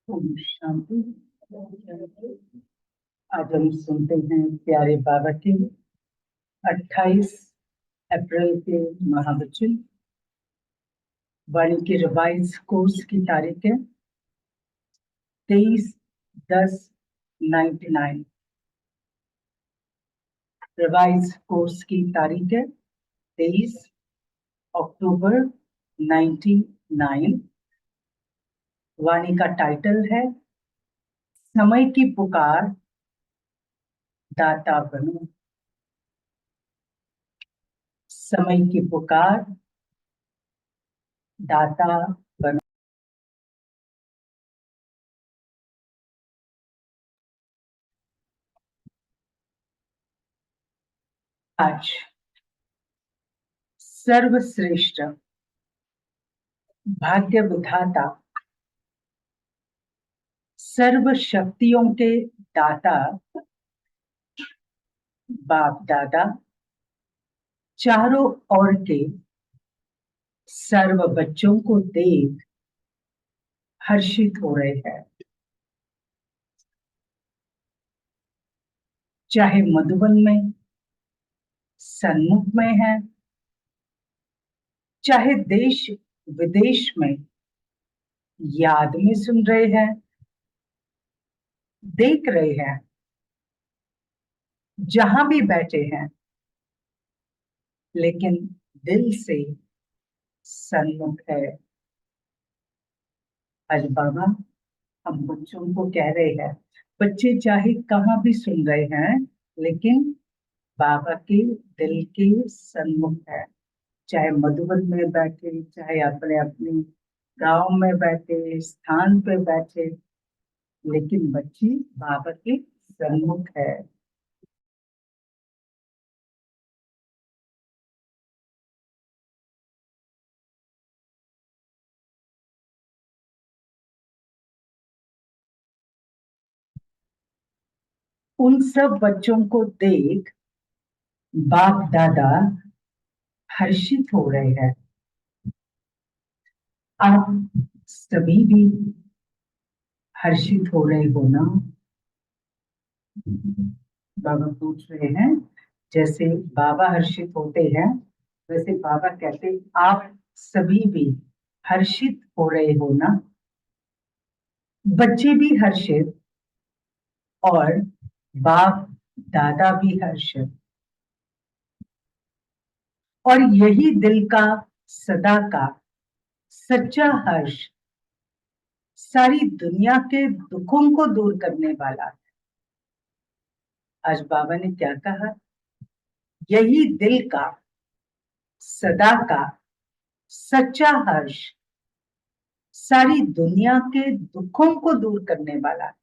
ओम शांति। आज हम सुनते हैं प्यारे बाबा के 28 अप्रैल के महावचन। वाणी के रिवाइज कोर्स की तारीख है 23/10/99। रिवाइज कोर्स की तारीख है 23 अक्टूबर 99। वाणी का टाइटल है समय की पुकार दाता बनो। समय की पुकार दाता बनो। आज सर्वश्रेष्ठ भाग्य विधाता सर्व शक्तियों के दाता बाप दादा चारों ओर के सर्व बच्चों को देख हर्षित हो रहे हैं। चाहे मधुबन में सन्मुख में है, चाहे देश विदेश में याद में सुन रहे हैं, देख रहे हैं, जहां भी बैठे हैं, लेकिन दिल से सन्मुख है। आज बाबा हम बच्चों को कह रहे हैं, बच्चे चाहे कहाँ भी सुन रहे हैं, लेकिन बाबा के दिल के सन्मुख है। चाहे मधुबन में बैठे, चाहे अपने अपने गांव में बैठे, स्थान पे बैठे, लेकिन बच्चे बाबा के सन्मुख है। उन सब बच्चों को देख बाप दादा हर्षित हो रहे हैं। आप सभी भी हर्षित हो रहे हो ना? बाबा पूछ रहे हैं, जैसे बाबा हर्षित होते हैं वैसे बाबा कहते आप सभी भी हर्षित हो रहे हो ना? बच्चे भी हर्षित और बाप दादा भी हर्षित, और यही दिल का सदा का सच्चा हर्ष सारी दुनिया के दुखों को दूर करने वाला है। आज बाबा ने क्या कहा? यही दिल का सदा का सच्चा हर्ष सारी दुनिया के दुखों को दूर करने वाला है।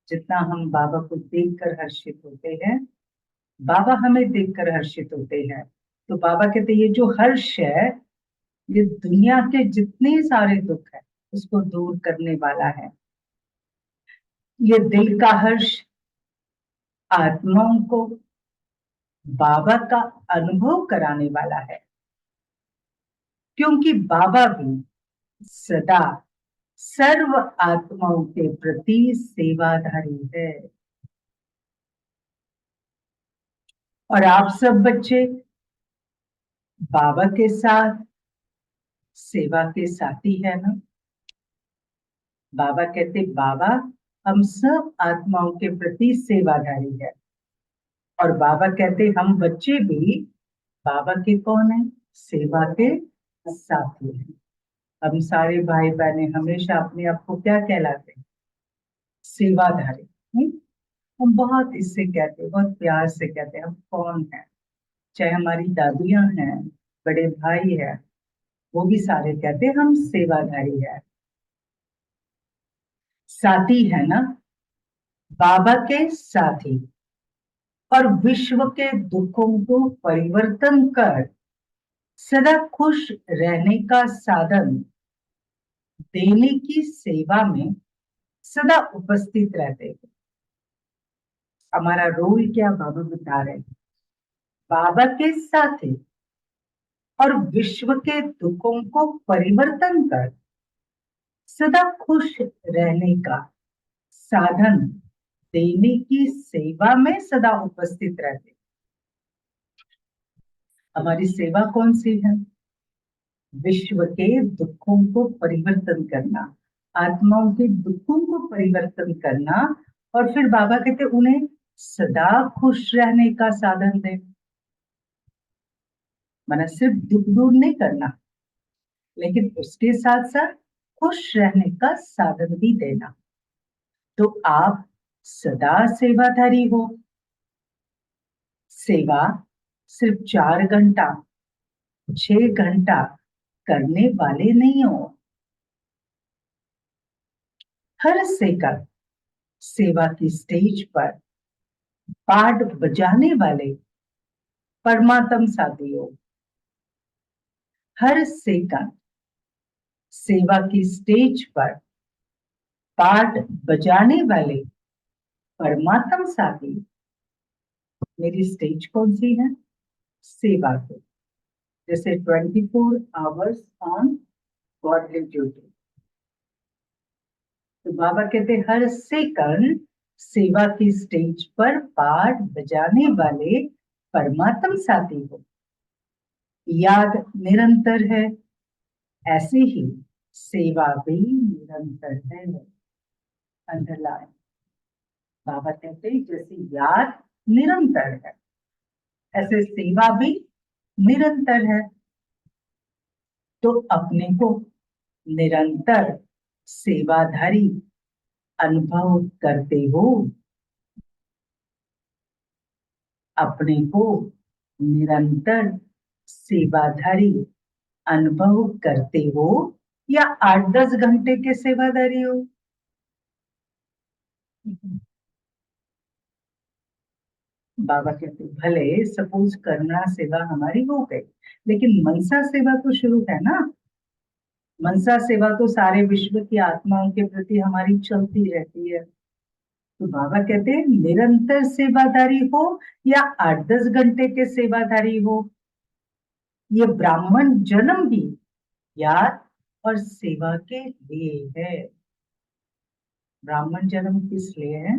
जितना हम बाबा को देखकर हर्षित होते हैं, बाबा हमें देखकर हर्षित होते हैं, तो बाबा कहते ये जो हर्ष है ये दुनिया के जितने सारे दुख है उसको दूर करने वाला है। ये दिल का हर्ष आत्माओं को बाबा का अनुभव कराने वाला है, क्योंकि बाबा भी सदा सर्व आत्माओं के प्रति सेवाधारी है। और आप सब बच्चे बाबा के साथ सेवा के साथी है ना? बाबा कहते बाबा हम सब आत्माओं के प्रति सेवाधारी है, और बाबा कहते हम बच्चे भी बाबा के कौन है? सेवा के साथी हैं। हम सारे भाई बहने हमेशा अपने आप को क्या कहलाते हैं? सेवाधारी। हम बहुत इससे कहते हैं, बहुत प्यार से कहते हैं हम कौन है। चाहे हमारी दादियां हैं, बड़े भाई है, वो भी सारे कहते हैं हम सेवाधारी है, साथी है ना? बाबा के साथी, और विश्व के दुखों को परिवर्तन कर सदा खुश रहने का साधन देने की सेवा में सदा उपस्थित रहते हैं। हमारा रोल क्या बाबा बता रहे हैं? बाबा के साथी और विश्व के दुखों को परिवर्तन कर सदा खुश रहने का साधन देने की सेवा में सदा उपस्थित रहते। हमारी सेवा कौन सी है? विश्व के दुखों को परिवर्तन करना, आत्माओं के दुखों को परिवर्तन करना। और फिर बाबा कहते उन्हें सदा खुश रहने का साधन दे। माना सिर्फ दुख दूर नहीं करना, लेकिन उसके साथ साथ खुश रहने का साधन भी देना। तो आप सदा सेवाधारी हो। सेवा सिर्फ 4 घंटा 6 घंटा करने वाले नहीं हो। हर सेकंड सेवा की स्टेज पर पार्ट बजाने वाले परमात्म साथी हो। हर सेकंड सेवा की स्टेज पर पार्ट बजाने वाले परमात्म साथी। मेरी स्टेज कौन सी है? सेवा की। जैसे 24 आवर्स ऑन गॉडली ड्यूटी। तो बाबा कहते हर सेकंड सेवा की स्टेज पर पार्ट बजाने वाले परमात्म साथी हो। याद निरंतर है, ऐसे ही सेवा भी निरंतर है। अंडरलाइन। बाबा कहते जैसे याद निरंतर है, ऐसे सेवा भी निरंतर है। तो अपने को निरंतर सेवाधारी अनुभव करते हो। अपने को निरंतर सेवाधारी अनुभव करते हो, या 8-10 घंटे के सेवाधारी हो? बाबा कहते भले सपोज करना सेवा हमारी हो गई, लेकिन मनसा सेवा तो शुरू है ना। मनसा सेवा तो सारे विश्व की आत्माओं के प्रति हमारी चलती रहती है। तो बाबा कहते हैं निरंतर सेवाधारी हो या 8-10 घंटे के सेवाधारी हो, ये ब्राह्मण जन्म भी याद और सेवा के लिए है। ब्राह्मण जन्म किस लिए है?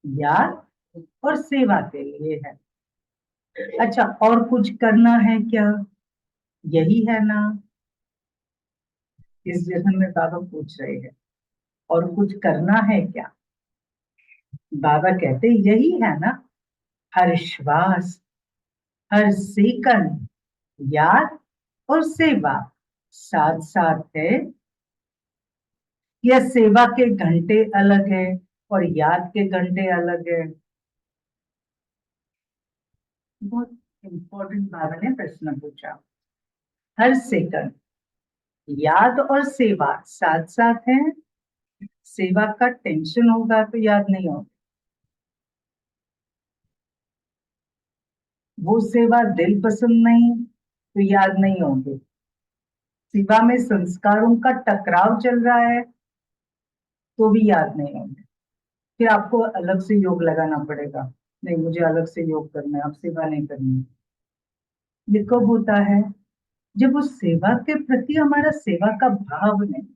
याद और सेवा के लिए है। अच्छा, और कुछ करना है क्या? यही है ना? इस जन्म में बाबा पूछ रहे हैं और कुछ करना है क्या? बाबा कहते यही है ना। हर श्वास, हर सेकंड याद और सेवा साथ साथ है। यह सेवा के घंटे अलग है और याद के घंटे अलग है। बहुत इंपॉर्टेंट बाबा ने प्रश्न पूछा। हर सेकंड याद और सेवा साथ साथ है। सेवा का टेंशन होगा तो याद नहीं होगा। वो सेवा दिल पसंद नहीं तो याद नहीं होगी। सेवा में संस्कारों का टकराव चल रहा है तो भी याद नहीं होंगे। फिर आपको अलग से योग लगाना पड़ेगा। नहीं, मुझे अलग से योग करना है, अब सेवा नहीं करनी है। ये कब होता है? जब उस सेवा के प्रति हमारा सेवा का भाव नहीं,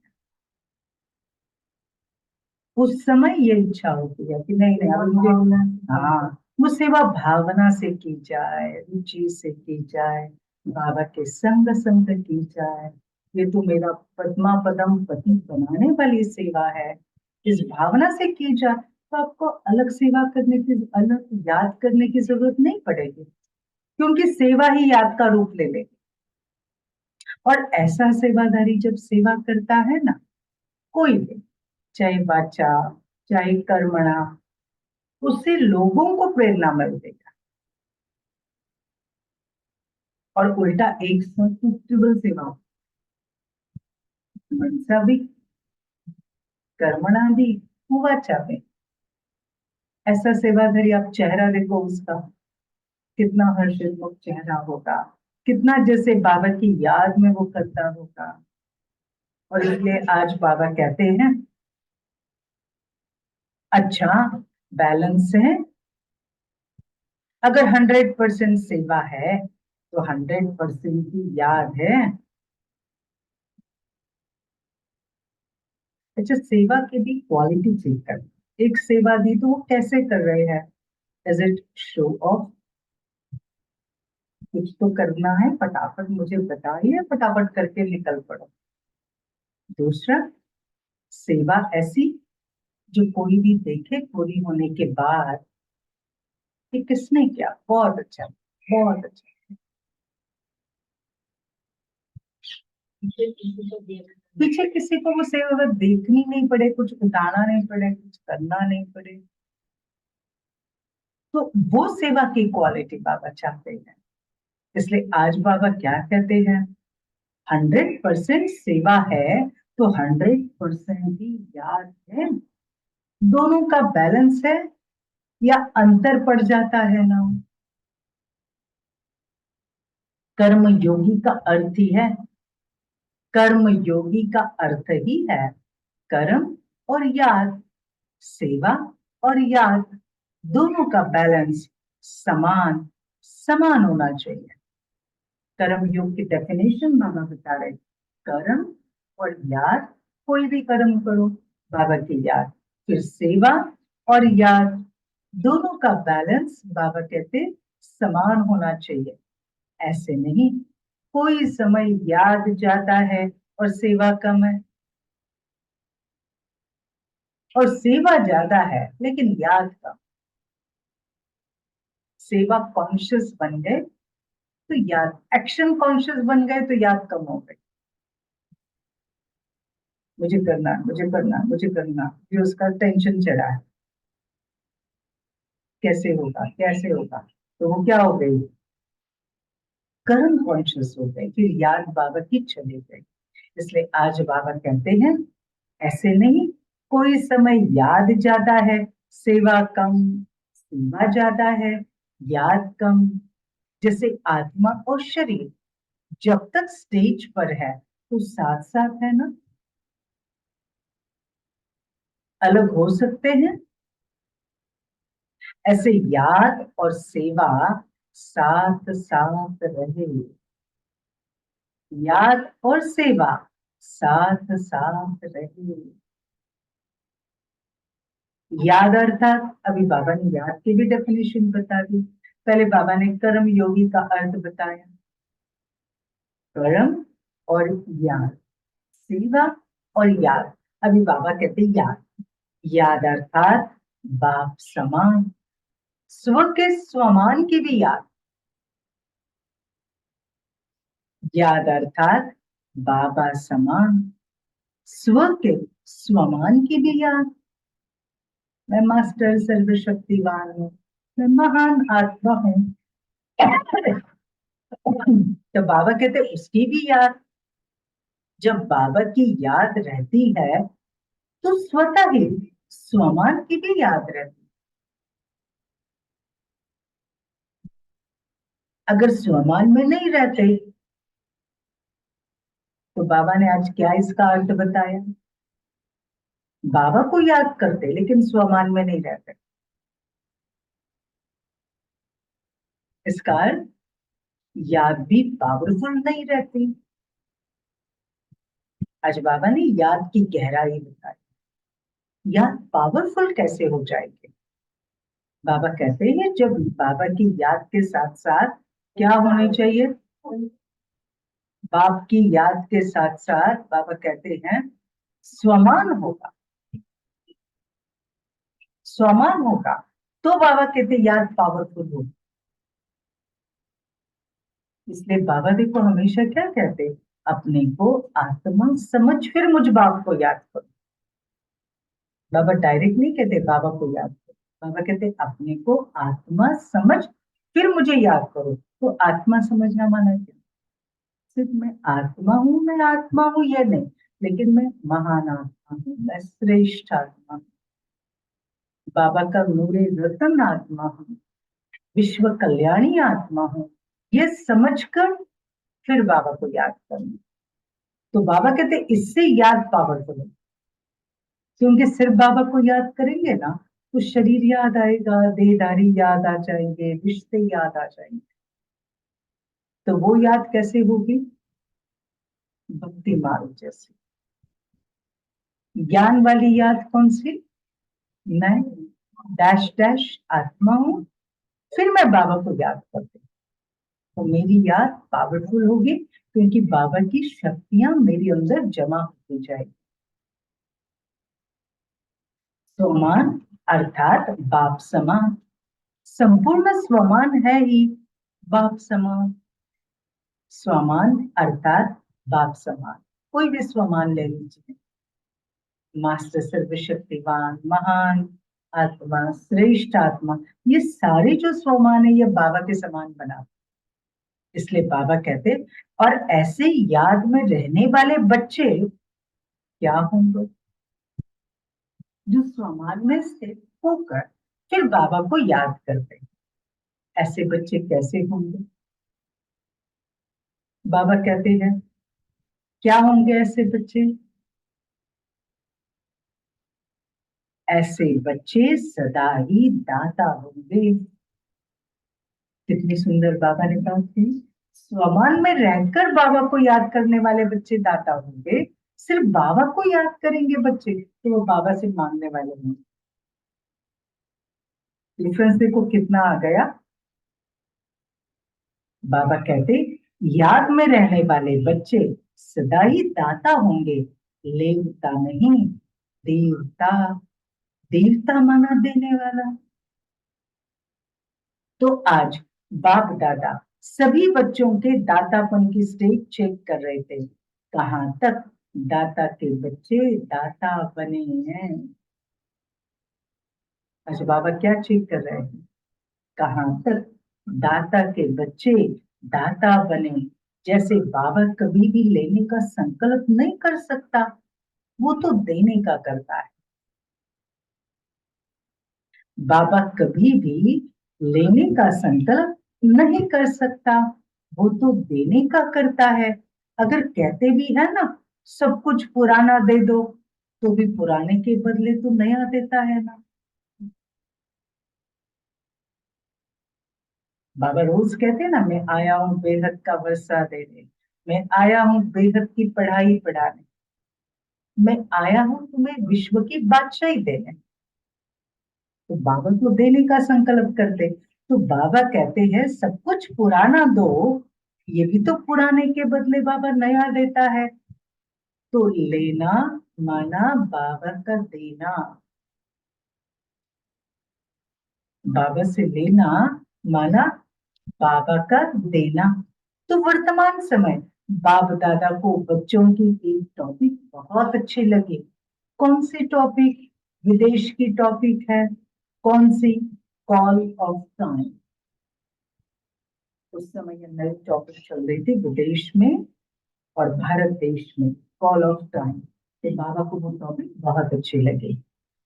उस समय ये इच्छा होती है कि नहीं नहीं अब मुझे, हाँ, वो सेवा भावना से की जाए, रुचि से की जाए, बाबा के संग संग की जाए। ये तो मेरा पद्मा पदम पति बनाने वाली सेवा है, इस भावना से की जाए तो आपको अलग सेवा करने की, अलग याद करने की जरूरत नहीं पड़ेगी, क्योंकि सेवा ही याद का रूप ले लेगी। और ऐसा सेवाधारी जब सेवा करता है ना, कोई भी, चाहे वाचा चाहे कर्मणा, उससे लोगों को प्रेरणा मिलेगा। और उल्टा एक सस्टेनेबल सेवा, मनसा भी कर्मणा भी वाचा भी। ऐसा सेवाधारी आप चेहरा देखो उसका, कितना हर्षोन्मुख चेहरा होगा, कितना जैसे बाबा की याद में वो करता होगा। और इसलिए आज बाबा कहते हैं अच्छा बैलेंस है। अगर 100% सेवा है तो 100% की याद है। अच्छा, सेवा की भी क्वालिटी चेक कर। एक सेवा दी तो वो कैसे कर रहे हैं? Is it show off? कुछ तो करना है, फटाफट मुझे बताइए, फटाफट करके निकल पड़ो। दूसरा, सेवा ऐसी जो कोई भी देखे पूरी होने के बाद कि किसने किया, बहुत अच्छा, बहुत अच्छा। पीछे किसी को वो सेवा देखनी नहीं पड़े, कुछ उतारना नहीं पड़े, कुछ करना नहीं पड़े, तो वो सेवा की क्वालिटी बाबा चाहते हैं। इसलिए आज बाबा क्या कहते हैं? 100% सेवा है तो 100% ही याद है। दोनों का बैलेंस है या अंतर पड़ जाता है ना? कर्म योगी का अर्थ ही है, कर्म योगी का अर्थ ही है कर्म और याद, सेवा और याद, दोनों का बैलेंस समान समान होना चाहिए। कर्म योग की डेफिनेशन बाबा बता रहे, कर्म और याद, कोई भी कर्म करो, बाबा की याद, फिर सेवा और याद, दोनों का बैलेंस बाबा कहते समान होना चाहिए। ऐसे नहीं कोई समय याद ज्यादा है और सेवा कम है, और सेवा ज्यादा है लेकिन याद कम। सेवा कॉन्शियस बन गए तो याद, एक्शन कॉन्शियस बन गए तो याद कम हो गई। मुझे करना है, मुझे करना है, मुझे करना है, ये उसका टेंशन चढ़ा है, कैसे होगा कैसे होगा, तो वो क्या हो गई? कर्म कॉन्शियस हो गई, फिर याद बाबा की चली गई। इसलिए आज बाबा कहते हैं ऐसे नहीं, कोई समय याद ज्यादा है, सेवा कम, सेवा ज्यादा है, याद कम। जैसे आत्मा और शरीर जब तक स्टेज पर है तो साथ साथ है ना, अलग हो सकते हैं। ऐसे याद और सेवा साथ साथ रहे, याद और सेवा साथ साथ रहे। याद अर्थात अभी बाबा ने याद की भी डेफिनेशन बता दी। पहले बाबा ने कर्म योगी का अर्थ बताया, कर्म और याद, सेवा और याद। अभी बाबा कहते याद, याद अर्थात बाप समान, स्व के स्वमान की भी याद, याद अर्थात बाबा समान, स्व के स्वमान की भी याद। मैं मास्टर सर्वशक्तिवान हूँ, मैं महान आत्मा हूँ। तो बाबा कहते उसकी भी याद। जब बाबा की याद रहती है तो स्वतः ही स्वमान की भी याद रहती है। अगर स्वमान में नहीं रहते तो बाबा ने आज क्या इसका अर्थ बताया? बाबा को याद करते लेकिन स्वमान में नहीं रहते, इसका अर्थ याद भी पावरफुल नहीं रहती। आज बाबा ने याद की गहराई बताई, याद पावरफुल कैसे हो जाएगी। बाबा कहते हैं जब बाबा की याद के साथ साथ क्या होनी चाहिए? बाप की याद के साथ साथ बाबा कहते हैं स्वमान होगा, स्वमान होगा, तो बाबा कहते याद पावरफुल होगी। इसलिए बाबा देखो हमेशा क्या कहते, अपने को आत्मा समझ फिर मुझ बाप को याद करो। बाबा डायरेक्ट नहीं कहते बाबा को याद करो, बाबा कहते अपने को आत्मा समझ फिर मुझे याद करो। तो आत्मा समझना माना क्या? सिर्फ मैं आत्मा हूं ये नहीं, लेकिन मैं महान आत्मा हूँ, मैं श्रेष्ठ आत्मा हूँ, बाबा का नूरे रतन आत्मा हूँ, विश्व कल्याणी आत्मा हूँ। ये समझकर फिर बाबा को याद करना। तो बाबा कहते इससे याद पावरफुल है, क्योंकि सिर्फ बाबा को याद करेंगे ना तो शरीर याद आएगा, देहधारी याद आ जाएंगे, रिश्ते याद आ जाएंगे। तो वो याद कैसे होगी? भक्ति मार्ग जैसे। ज्ञान वाली याद कौन सी? मैं डैश डैश आत्मा हूं, फिर मैं बाबा को याद करती हूँ, तो मेरी याद पावरफुल होगी, क्योंकि बाबा की शक्तियां मेरे अंदर जमा होती जाएगी। स्वमान अर्थात बाप समान, संपूर्ण स्वमान है ही बाप समान। स्वमान अर्थात बाप समान, कोई भी स्वमान ले लीजिए, मास्टर सर्वशक्तिवान, महान आत्मा, श्रेष्ठ आत्मा, ये सारे जो स्वमान है ये बाबा के समान बना, इसलिए बाबा कहते, और ऐसे याद में रहने वाले बच्चे क्या होंगे, जो स्वमान में स्थित होकर फिर बाबा को याद करते हैं। ऐसे बच्चे कैसे होंगे? बाबा कहते हैं क्या होंगे ऐसे बच्चे? ऐसे बच्चे सदा ही दाता होंगे। कितनी सुंदर बाबा ने कहा थी, स्वमान में रहकर बाबा को याद करने वाले बच्चे दाता होंगे, सिर्फ बाबा को याद करेंगे बच्चे तो वो बाबा से मांगने वाले होंगे। डिफरेंस देखो कितना आ गया। बाबा कहते याद में रहने वाले बच्चे सदा ही दाता होंगे, लेवता नहीं, देवता। देवता माना देने वाला। तो आज बाप दादा सभी बच्चों के दातापन की स्टेज चेक कर रहे थे, कहां तक दाता के बच्चे दाता बने हैं। अच्छा, बाबा क्या चेक कर रहे हैं? कहां तक दाता के बच्चे दाता बने। जैसे बाबा कभी भी लेने का संकल्प नहीं कर सकता, वो तो देने का करता है। बाबा कभी भी लेने का संकल्प नहीं कर सकता, वो तो देने का करता है। अगर कहते भी है ना सब कुछ पुराना दे दो, तो भी पुराने के बदले तो नया देता है ना। बाबा रोज कहते हैं ना, मैं आया हूँ बेहद का वर्षा देने, मैं आया हूँ बेहद की पढ़ाई पढ़ाने, मैं आया हूँ तुम्हें विश्व की बादशाही देने। तो बाबा तो देने का संकल्प करते, तो बाबा कहते हैं सब कुछ पुराना दो, ये भी तो पुराने के बदले बाबा नया देता है। तो लेना माना बाबा का देना, बाबा से लेना माना बाबा का देना। तो वर्तमान समय बाप दादा को बच्चों की एक टॉपिक बहुत अच्छी लगी। कौन सी टॉपिक? विदेश की टॉपिक है। कौन सी? Call of time. उस समय ये नई टॉपिक चल रही थी विदेश में और भारत देश में, कॉल ऑफ टाइम। तो बाबा को वो टॉपिक बहुत अच्छी लगी।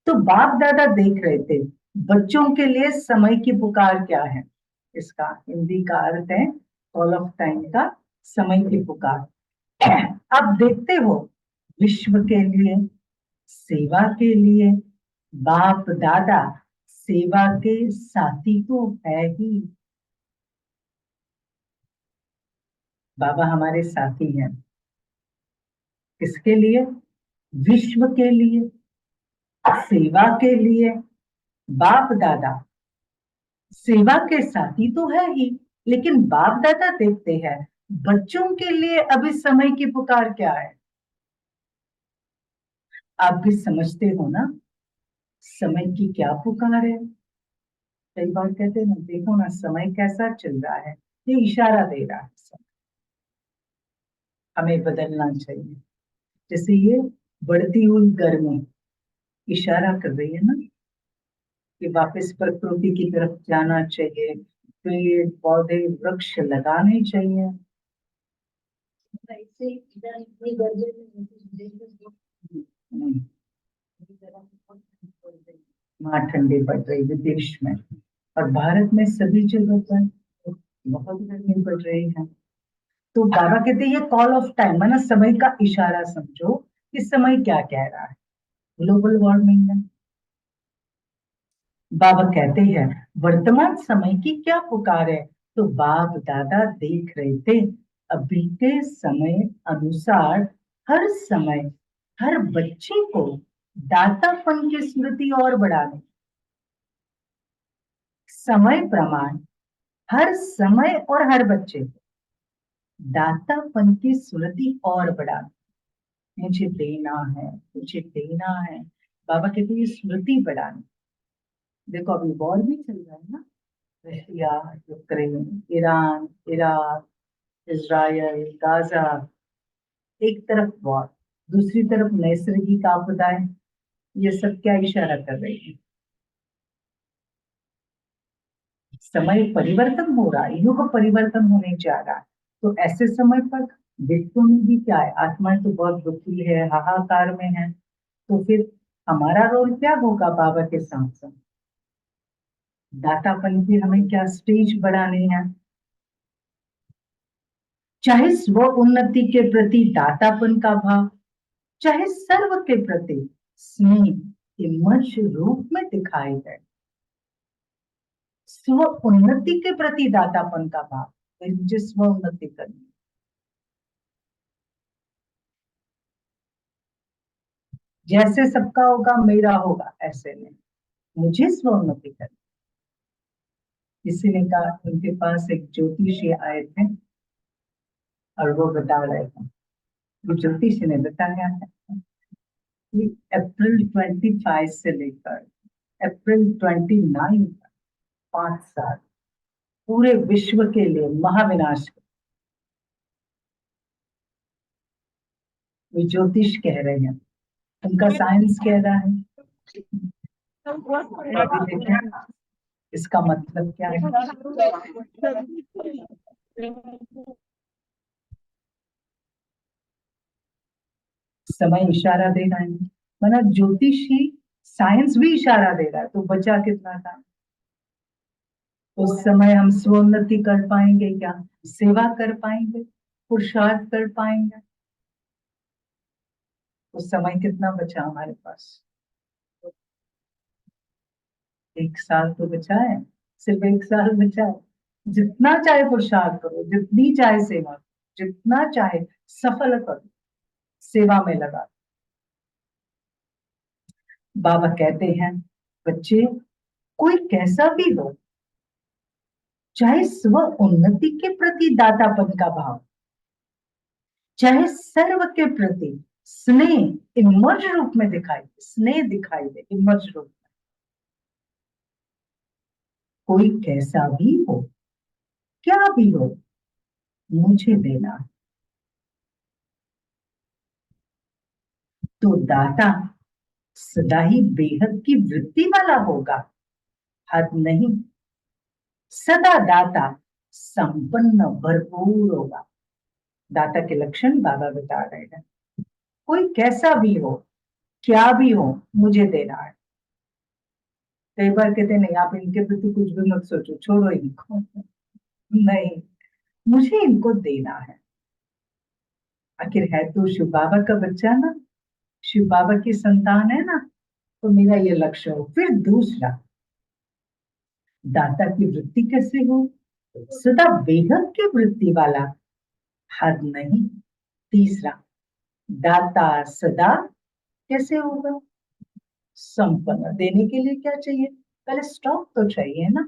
तो बाप दादा देख रहे थे बच्चों के लिए समय की पुकार क्या है। इसका हिंदी का अर्थ है कॉल ऑफ टाइम का समय की पुकार। अब देखते हो विश्व के लिए, सेवा के लिए बाप दादा सेवा के साथी तो है ही। बाबा हमारे साथी हैं। किसके लिए? विश्व के लिए, सेवा के लिए। बाप दादा सेवा के साथी तो है ही, लेकिन बाप दादा देखते हैं बच्चों के लिए अभी समय की पुकार क्या है। आप भी समझते हो ना समय की क्या पुकार है। कई बार कहते हैं ना, देखो ना समय कैसा चल रहा है, ये इशारा दे रहा है समय, हमें बदलना चाहिए। जैसे ये बढ़ती हुई गर्मी इशारा कर रही है ना कि वापस प्रकृति की तरफ जाना चाहिए, पेड़ पौधे वृक्ष लगाने चाहिए। ऐसे इधर इतनी गर्मी में वहाँ ठंडी पड़ रही विदेश में, और भारत में सभी जगह पर बहुत गर्मी पड़ रही है। तो बाबा कहते हैं ये कॉल ऑफ टाइम है ना, समय का इशारा समझो कि समय क्या कह रहा है। ग्लोबल वार्मिंग है। बाबा कहते हैं वर्तमान समय की क्या पुकार है। तो बाप दादा देख रहे थे अभी के समय अनुसार हर समय हर बच्चे को दातापन की स्मृति और बढ़ाने, समय प्रमाण हर समय और हर बच्चे को दातापन की स्मृति और बढ़ाने, मुझे देना है, मुझे देना है। बाबा कहते हैं स्मृति बढ़ानी। देखो अभी वॉर भी चल रहा है ना, Russia, Ukraine, Iran, Iraq, Israel, Gaza. एक तरफ वॉर, दूसरी तरफ नैसर्गिक आपदाएं। ये सब क्या इशारा कर रही है? समय परिवर्तन हो रहा है, युग परिवर्तन होने जा रहा है। तो ऐसे समय पर विश्व में भी क्या है, आत्माएं तो बहुत दुखी है, हाहाकार में है। तो फिर हमारा रोल क्या होगा बाबा के साथ साथ? दातापन की हमें क्या स्टेज बढ़ानी है? चाहे स्व उन्नति के प्रति दातापन का भाव, चाहे सर्व के प्रति स्नेह इमर्श रूप में दिखाई दे। स्व उन्नति के प्रति दातापन का भाव, फिर मुझे स्व उन्नति करनी, जैसे सबका होगा मेरा होगा ऐसे नहीं, मुझे स्व उन्नति करनी। किसी ने कहा, उनके पास एक ज्योतिषी आए थे और वो बता रहे थे, वो ज्योतिषी ने बताया है कि अप्रैल 25 से लेकर अप्रैल 29 तक 5 साल पूरे विश्व के लिए महाविनाश। वो ज्योतिष कह रहे हैं, उनका साइंस कह रहा है। अभी देखें इसका मतलब क्या है। समय इशारा दे रहा है, मतलब ज्योतिषी साइंस भी इशारा दे रहा है, तो बचा कितना था? उस समय हम स्वोन्नति कर पाएंगे क्या? सेवा कर पाएंगे, पुरुषार्थ कर पाएंगे? उस समय कितना बचा हमारे पास? 1 साल तो बचा है, सिर्फ 1 साल बचा है। जितना चाहे पुरुषार्थ करो, जितनी चाहे सेवा, जितना चाहे सफल करो, सेवा में लगा। बाबा कहते हैं बच्चे, कोई कैसा भी हो, चाहे स्व उन्नति के प्रति दातापन का भाव, चाहे सर्व के प्रति स्नेह इमर्ज रूप में दिखाई दे, स्नेह दिखाई दे इमर्ज रूप में, कोई कैसा भी हो, क्या भी हो, मुझे देना। तो दाता सदा ही बेहद की वृत्ति वाला होगा, हद नहीं। सदा दाता संपन्न भरपूर होगा। दाता के लक्षण बाबा बता रहे हैं। कोई कैसा भी हो, क्या भी हो, मुझे देना है। कई बार कहते नहीं आप इनके प्रति कुछ भी मत सोचो, छोड़ो इनको। नहीं, मुझे इनको देना है। आखिर है तो शिव बाबा का बच्चा ना, शिव बाबा की संतान है ना, तो मेरा ये लक्ष्य हो। फिर दूसरा, दाता की वृत्ति कैसे हो? सदा बेहद की वृत्ति वाला, हद नहीं। तीसरा, दाता सदा कैसे होगा? संपन्न। देने के लिए क्या चाहिए? पहले स्टॉक तो चाहिए ना।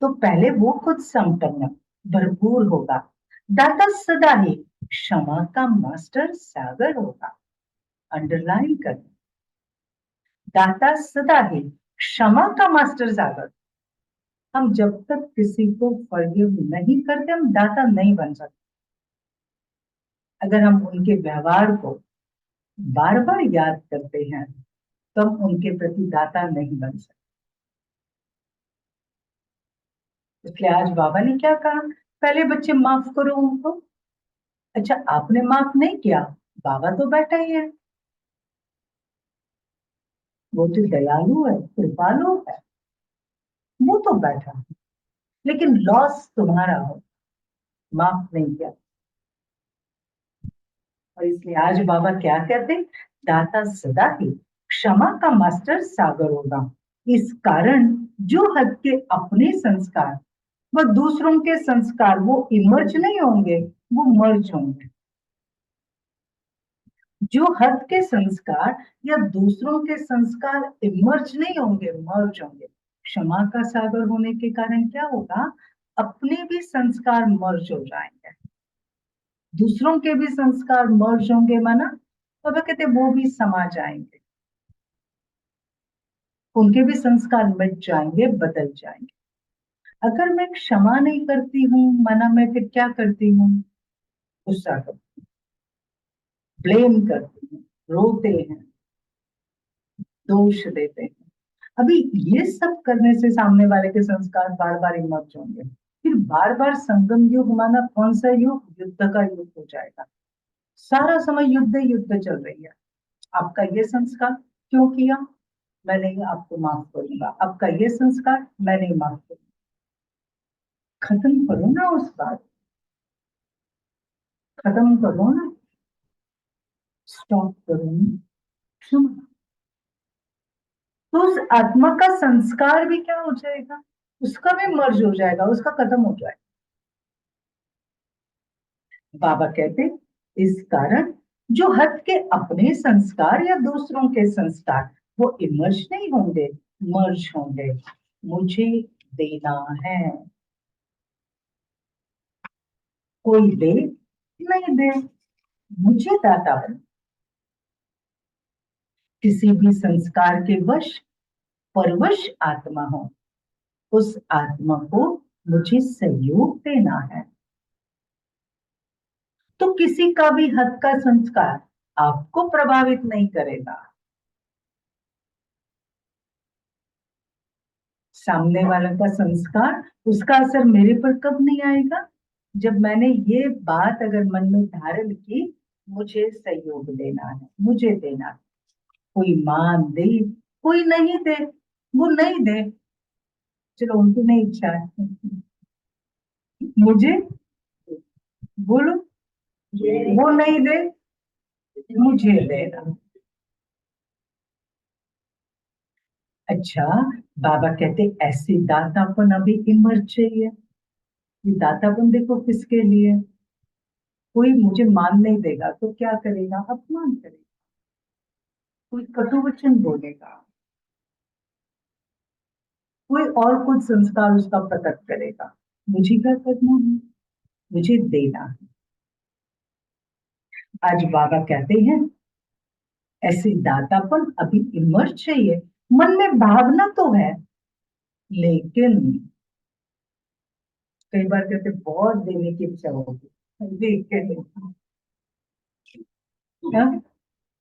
तो पहले वो खुद संपन्न भरपूर होगा। दाता सदा ही क्षमा का मास्टर सागर होगा। अंडरलाइन कर, दाता सदा ही क्षमा का मास्टर सागर। हम जब तक किसी को फॉरगिव नहीं करते, हम दाता नहीं बन सकते। अगर हम उनके व्यवहार को बार बार याद करते हैं तो हम उनके प्रति दाता नहीं बन सकते। इसलिए आज बाबा ने क्या कहा, पहले बच्चे माफ करो उनको। अच्छा आपने माफ नहीं किया, बाबा तो बैठा ही है, वो तो दयालु है, कृपालु है, वो तो बैठा है, लेकिन लॉस तुम्हारा हो, माफ नहीं किया। और इसलिए आज बाबा क्या कहते, दाता सदा ही क्षमा का मास्टर सागर होगा। इस कारण जो हद के अपने संस्कार व दूसरों के संस्कार वो इमर्ज नहीं होंगे, वो मर्ज होंगे। जो हद के संस्कार या दूसरों के संस्कार इमर्ज नहीं होंगे, मर्ज होंगे। क्षमा का सागर होने के कारण क्या होगा, अपने भी संस्कार मर्ज हो जाएंगे, दूसरों के भी संस्कार मर्ज होंगे, माना बाबा कहते वो भी समा जाएंगे, उनके भी संस्कार मिट जाएंगे, बदल जाएंगे। अगर मैं क्षमा नहीं करती हूँ, माना मैं फिर क्या करती हूँ, गुस्सा करती हूँ, ब्लेम करती हूँ, रोते हैं, दोष देते हैं। अभी ये सब करने से सामने वाले के संस्कार बार बार इमर्ज होंगे, फिर बार बार संगम युग, माना कौन सा युग, युद्ध का युग हो जाएगा। सारा समय युद्ध युद्ध चल रही है। आपका ये संस्कार क्यों किया, मैं नहीं आपको माफ करूंगा, आपका ये संस्कार मैं नहीं माफ करूंगा। खत्म करो ना उस बात, खत्म करो ना, स्टॉप करो ना, क्षमा। तो उस आत्मा का संस्कार भी क्या हो जाएगा, उसका भी मर्ज हो जाएगा, उसका खत्म हो जाएगा। बाबा कहते इस कारण जो हद के अपने संस्कार या दूसरों के संस्कार वो इमर्ज नहीं होंगे, मर्ज होंगे, मुझे देना है। कोई दे नहीं दे, मुझे दाता बन। किसी भी संस्कार के वश परवश आत्मा हो, उस आत्मा को मुझे सहयोग देना है। तो किसी का भी हद का संस्कार आपको प्रभावित नहीं करेगा। सामने वाले का संस्कार, उसका असर मेरे पर कब नहीं आएगा, जब मैंने ये बात अगर मन में धारण की, मुझे सहयोग देना है, मुझे देना है। कोई मान दे, कोई नहीं दे, वो नहीं दे, चलो उनकी नहीं इच्छा है, मुझे बोलो, वो नहीं दे, मुझे देना। अच्छा, बाबा कहते ऐसे दातापन अभी इमर्ज चाहिए। ये दातापन देखो किसके लिए, कोई मुझे मान नहीं देगा तो क्या करेगा, अपमान करेगा, कोई कटु वचन बोलेगा, कोई और कुछ संस्कार उसका प्रकट करेगा। मुझे क्या करना है, मुझे देना है। आज बाबा कहते हैं ऐसे दातापन अभी इमर्ज चाहिए। मन में भावना तो है, लेकिन कई बार कहते बहुत देने की इच्छा होगी, लेकिन हाँ,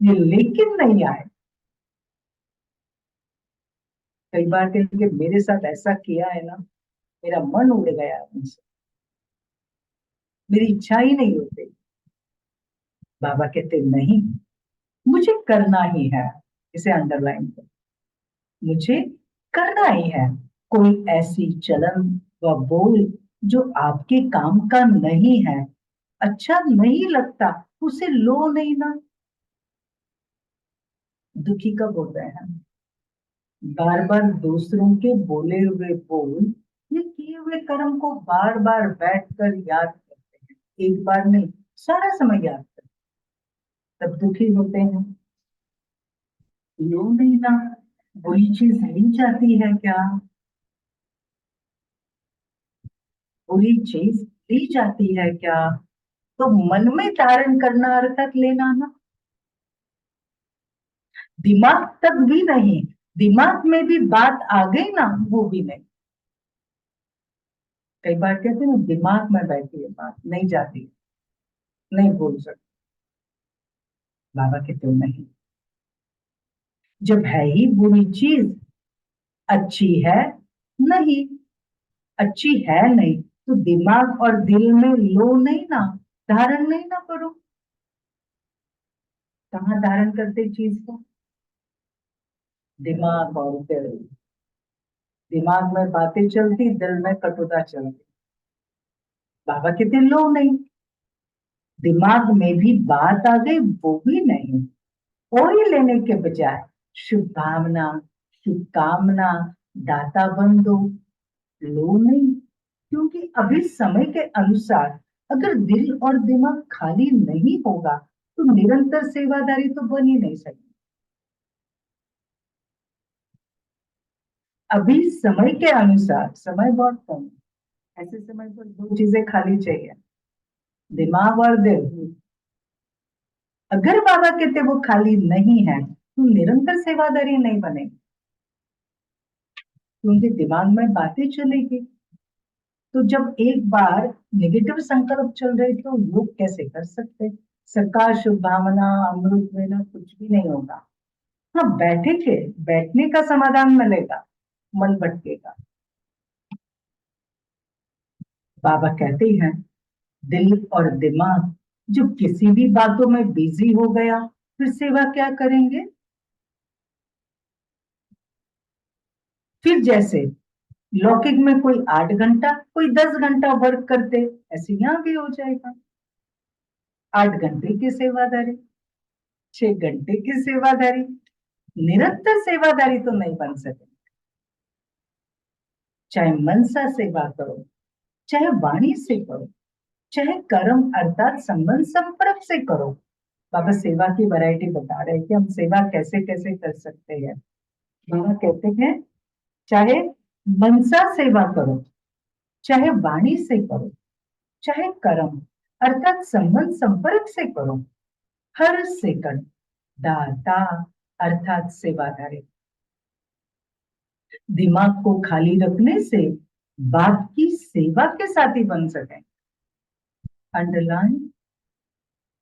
ये लेकिन नहीं आए। कई बार कहते मेरे साथ ऐसा किया है ना, मेरा मन उड़ गया उनसे, मेरी इच्छा ही नहीं होती। बाबा कहते नहीं, मुझे करना ही है। इसे अंडरलाइन कर, मुझे करना ही है। कोई ऐसी चलन व बोल जो आपके काम का नहीं है, अच्छा नहीं लगता, उसे लो नहीं ना। दुखी कब होते हैं, बार बार दूसरों के बोले हुए बोल ये किए हुए कर्म को बार बार बैठकर याद करते हैं, एक बार नहीं, सारा समय याद करते हैं, तब दुखी होते हैं। लो नहीं ना, बुरी चीज ली जाती है क्या, बुरी चीज ली जाती है क्या, तो मन में धारण करना अर्थात लेना ना, दिमाग तक भी नहीं, दिमाग में भी बात आ गई ना, वो भी नहीं। कई बार कहते हैं ना दिमाग में बैठी है बात, नहीं जाती, नहीं बोल सकते। बाबा कहते हो नहीं, जब है ही बुरी चीज, अच्छी है नहीं, अच्छी है नहीं, तो दिमाग और दिल में लो नहीं ना, धारण नहीं ना करो। कहाँ धारण करते चीज को, दिमाग और दिल। दिमाग में बातें चलती, दिल में कटुता चलती। बाबा कहते लो नहीं, दिमाग में भी बात आ गई, वो भी नहीं, कोई लेने के बजाय शुभ भावना, शुभकामना, दाता बन दो, लो नहीं। क्योंकि अभी समय के अनुसार अगर दिल और दिमाग खाली नहीं होगा, तो निरंतर सेवादारी तो बन ही नहीं सकती। अभी समय के अनुसार, समय बहुत कम है, ऐसे समय पर दो चीजें खाली चाहिए, दिमाग और दिल। अगर बाबा कहते वो खाली नहीं है तो निरंतर सेवादारी नहीं बनेगी, क्योंकि दिमाग में बातें चलेगी। तो जब एक बार नेगेटिव संकल्प चल रहे तो योग कैसे कर सकते? सरकार शुभ भावना अमृत वेला कुछ भी नहीं होगा। हाँ, बैठेंगे, बैठने का समाधान मिलेगा, मन भटकेगा। बाबा कहते हैं दिल और दिमाग जो किसी भी बातों में बिजी हो गया फिर सेवा क्या करेंगे? फिर जैसे लौकिक में कोई 8 घंटा कोई 10 घंटा वर्क करते, ऐसे यहां भी हो जाएगा। 8 घंटे की सेवादारी, 6 घंटे की सेवादारी, निरंतर सेवादारी तो नहीं बन सके। चाहे मन सा सेवा करो, चाहे वाणी से करो, चाहे कर्म अर्थात संबंध संपर्क से करो। बाबा सेवा की वैरायटी बता रहे हैं कि हम सेवा कैसे कैसे कर सकते हैं। बाबा कहते हैं चाहे मनसा सेवा करो, चाहे वाणी से करो, चाहे कर्म अर्थात संबंध संपर्क से करो, हर सेकंड दाता अर्थात सेवादारी। दिमाग को खाली रखने से बाप की सेवा के साथी बन सके। अंडरलाइन,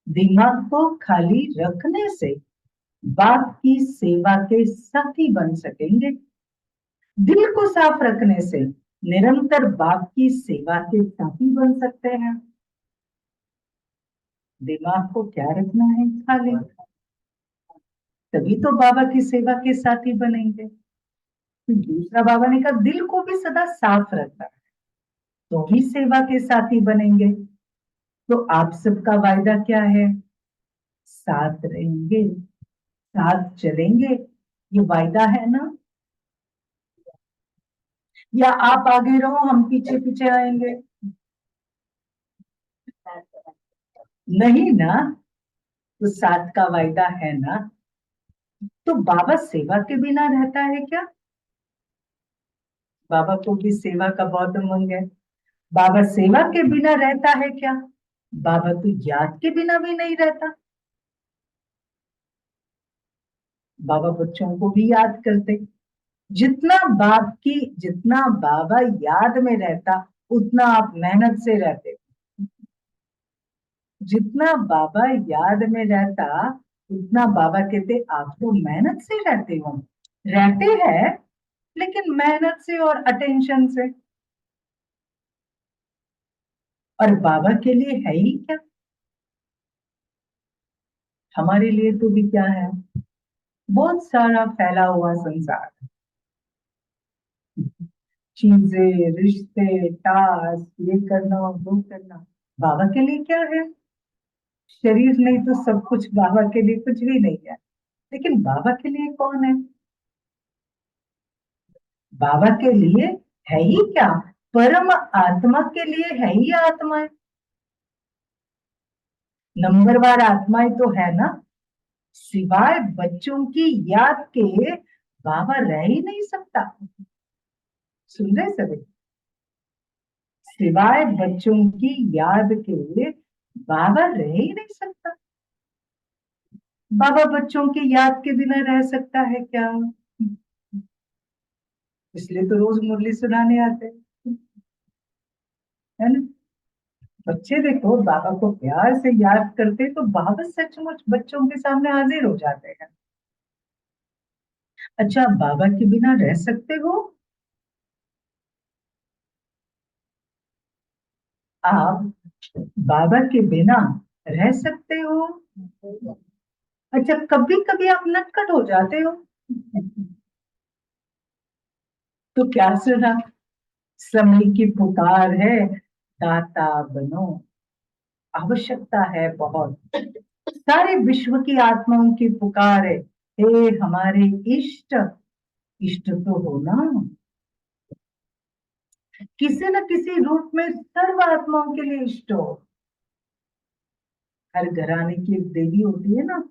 दिमाग को खाली रखने से बाप की सेवा के साथी बन सकेंगे। दिल को साफ रखने से निरंतर बाप की सेवा के साथी बन सकते हैं। दिमाग को क्या रखना है? खाली, तभी तो बाबा की सेवा के साथी बनेंगे। फिर दूसरा बाबा ने कहा दिल को भी सदा साफ रखना है, तो ही सेवा के साथी बनेंगे। तो आप सबका वायदा क्या है? साथ रहेंगे, साथ चलेंगे, ये वायदा है ना? या आप आगे रहो हम पीछे पीछे आएंगे? नहीं ना, तो साथ का वायदा है ना। तो बाबा सेवा के बिना रहता है क्या? बाबा को भी सेवा का बहुत उमंग है। बाबा सेवा के बिना रहता है क्या? बाबा तो याद के बिना भी नहीं रहता। बाबा बच्चों को भी याद करते। जितना बाबा याद में रहता उतना आप मेहनत से रहते। जितना बाबा याद में रहता उतना बाबा कहते आप तो मेहनत से रहते हो। रहते हैं लेकिन मेहनत से और अटेंशन से। और बाबा के लिए है ही क्या? हमारे लिए तो भी क्या है, बहुत सारा फैला हुआ संसार, चीजें, रिश्ते, टास्क, ये करना और वो करना। बाबा के लिए क्या है? शरीर नहीं तो सब कुछ। बाबा के लिए कुछ भी नहीं है। लेकिन बाबा के लिए कौन है? बाबा के लिए है ही क्या? परम आत्मा के लिए है ही आत्माएं। नंबरवार आत्माएं तो है ना। सिवाय बच्चों की याद के बाबा रह ही नहीं सकता। सुन रहे सभी? सिवाय बच्चों की याद के बाबा रह ही नहीं सकता। बाबा बच्चों की याद के बिना रह सकता है क्या? इसलिए तो रोज मुरली सुनाने आते हैं, है ना। बच्चे देखो बाबा को प्यार से याद करते तो बाबा सचमुच बच्चों के सामने हाजिर हो जाते हैं। अच्छा, बाबा के बिना रह सकते हो? आप बाबा के बिना रह सकते हो? अच्छा, कभी कभी आप नटखट हो जाते हो तो क्या सुना? समय की पुकार है, दाता बनो। आवश्यकता है बहुत। सारे विश्व की आत्माओं की पुकार है, हे हमारे इष्ट। इष्ट तो हो ना, किसी न किसी रूप में सर्व आत्माओं के लिए इष्ट हो। हर घराने की एक देवी होती है ना,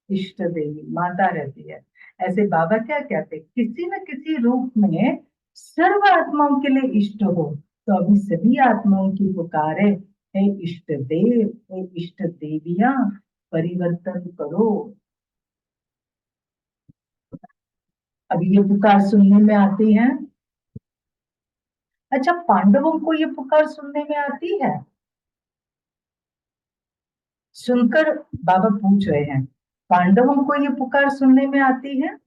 इष्ट देवी माता रहती है। ऐसे बाबा क्या कहते, किसी न किसी रूप में सर्व आत्माओं के लिए इष्ट हो। तो अभी सभी आत्माओं की पुकार है, हे इष्ट देव, हे इष्ट देवियां, परिवर्तन करो। अब ये पुकार सुनने में आती है। अच्छा, पांडवों को ये पुकार सुनने में आती है? सुनकर बाबा पूछ रहे हैं, पांडवों को ये पुकार सुनने में आती है?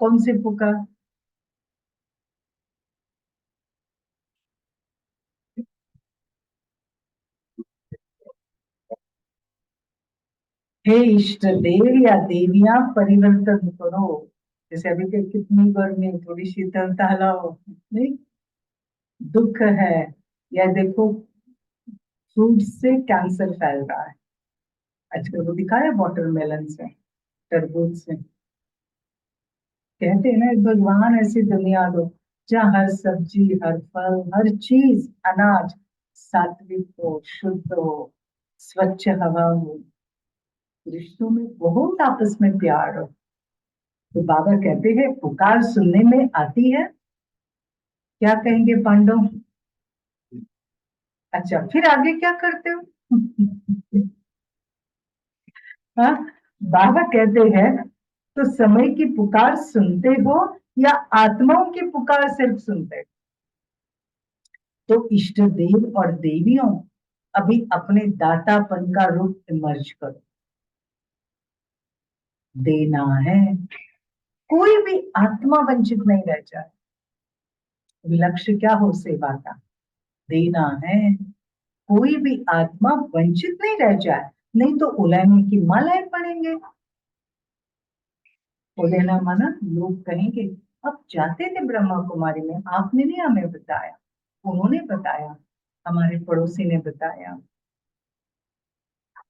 कौन सी पुकार? हे इष्ट देव या देवियां, परिवर्तन करो। जैसे अभी के कितनी गर्मी, थोड़ी शीतलता लाओ, नहीं? दुख है, या देखो फ्रूट से कैंसर फैल रहा है आजकल, वो दिखा है वाटरमेलन से, तरबूज से। कहते हैं ना, भगवान ऐसी दुनिया दो जहाँ हर सब्जी, हर फल, हर चीज, अनाज सात्विक हो, शुद्ध हो, स्वच्छ हवा हो, रिश्तों में बहुत आपस में प्यार हो। तो बाबा कहते हैं पुकार सुनने में आती है। क्या कहेंगे पांडव? अच्छा, फिर आगे क्या करते हो? हाँ, बाबा कहते हैं, तो समय की पुकार सुनते हो या आत्माओं की पुकार सिर्फ सुनते हो? तो इष्ट देव और देवियों, अभी अपने दातापन का रूप इमर्ज करो। देना है, कोई भी आत्मा वंचित नहीं रह जाए। लक्ष्य क्या हो सेवा का? देना है, कोई भी आत्मा वंचित नहीं रह जाए, नहीं तो उलहने की मालाएं पड़ेंगे। उलहना माना लोग कहेंगे, अब जाते थे ब्रह्मा कुमारी में, आपने नहीं हमें बताया, उन्होंने बताया, हमारे पड़ोसी ने बताया।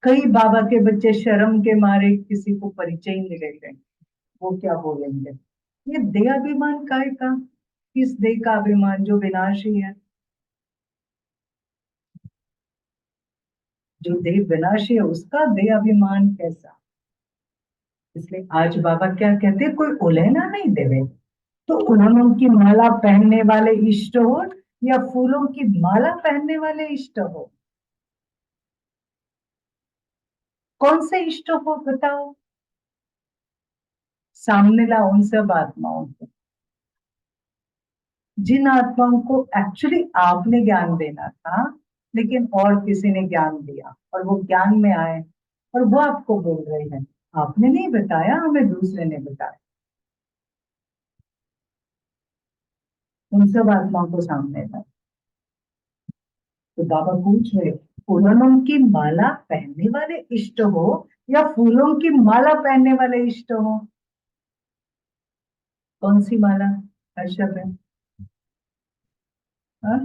कई बाबा के बच्चे शर्म के मारे किसी को परिचय ही नहीं देते, वो क्या बोलेंगे? ये देहाभिमान काय का? किस देह का अभिमान जो विनाशी है? जो देह विनाशी है उसका देह अभिमान कैसा? इसलिए आज बाबा क्या कहते हैं, कोई उलहना नहीं देवे। तो उन्होंने की माला पहनने वाले इष्ट हो या फूलों की माला पहनने वाले इष्ट हो? कौन से इष्ट हो बताओ? सामने लाओ उन सब आत्माओं को, जिन आत्माओं को एक्चुअली आपने ज्ञान देना था, लेकिन और किसी ने ज्ञान दिया और वो ज्ञान में आए, और वो आपको बोल रहे हैं आपने नहीं बताया, हमें दूसरे ने बताया। उन सब आत्माओं को सामने लाओ। तो बाबा पूछ रहे, फूलों की माला पहनने वाले इष्ट हो या फूलों की माला पहनने वाले इष्ट हो? कौन सी माला? हर शब्द है। हाँ?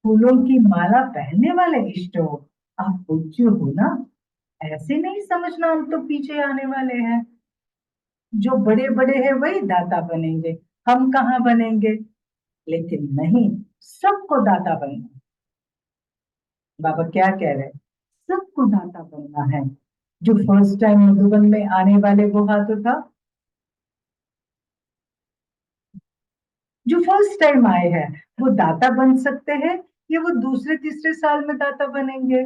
फूलों की माला पहनने वाले इष्ट हो। आप पूज्य हो ना, ऐसे नहीं समझना हम तो पीछे आने वाले हैं। जो बड़े बड़े हैं वही दाता बनेंगे, हम कहाँ बनेंगे? लेकिन नहीं, सबको दाता बनना। बाबा क्या कह रहे हैं, सबको दाता बनना है। जो फर्स्ट टाइम मधुबन में आने वाले वो हाथ उठा, जो फर्स्ट टाइम आए हैं वो दाता बन सकते हैं या वो दूसरे तीसरे साल में दाता बनेंगे?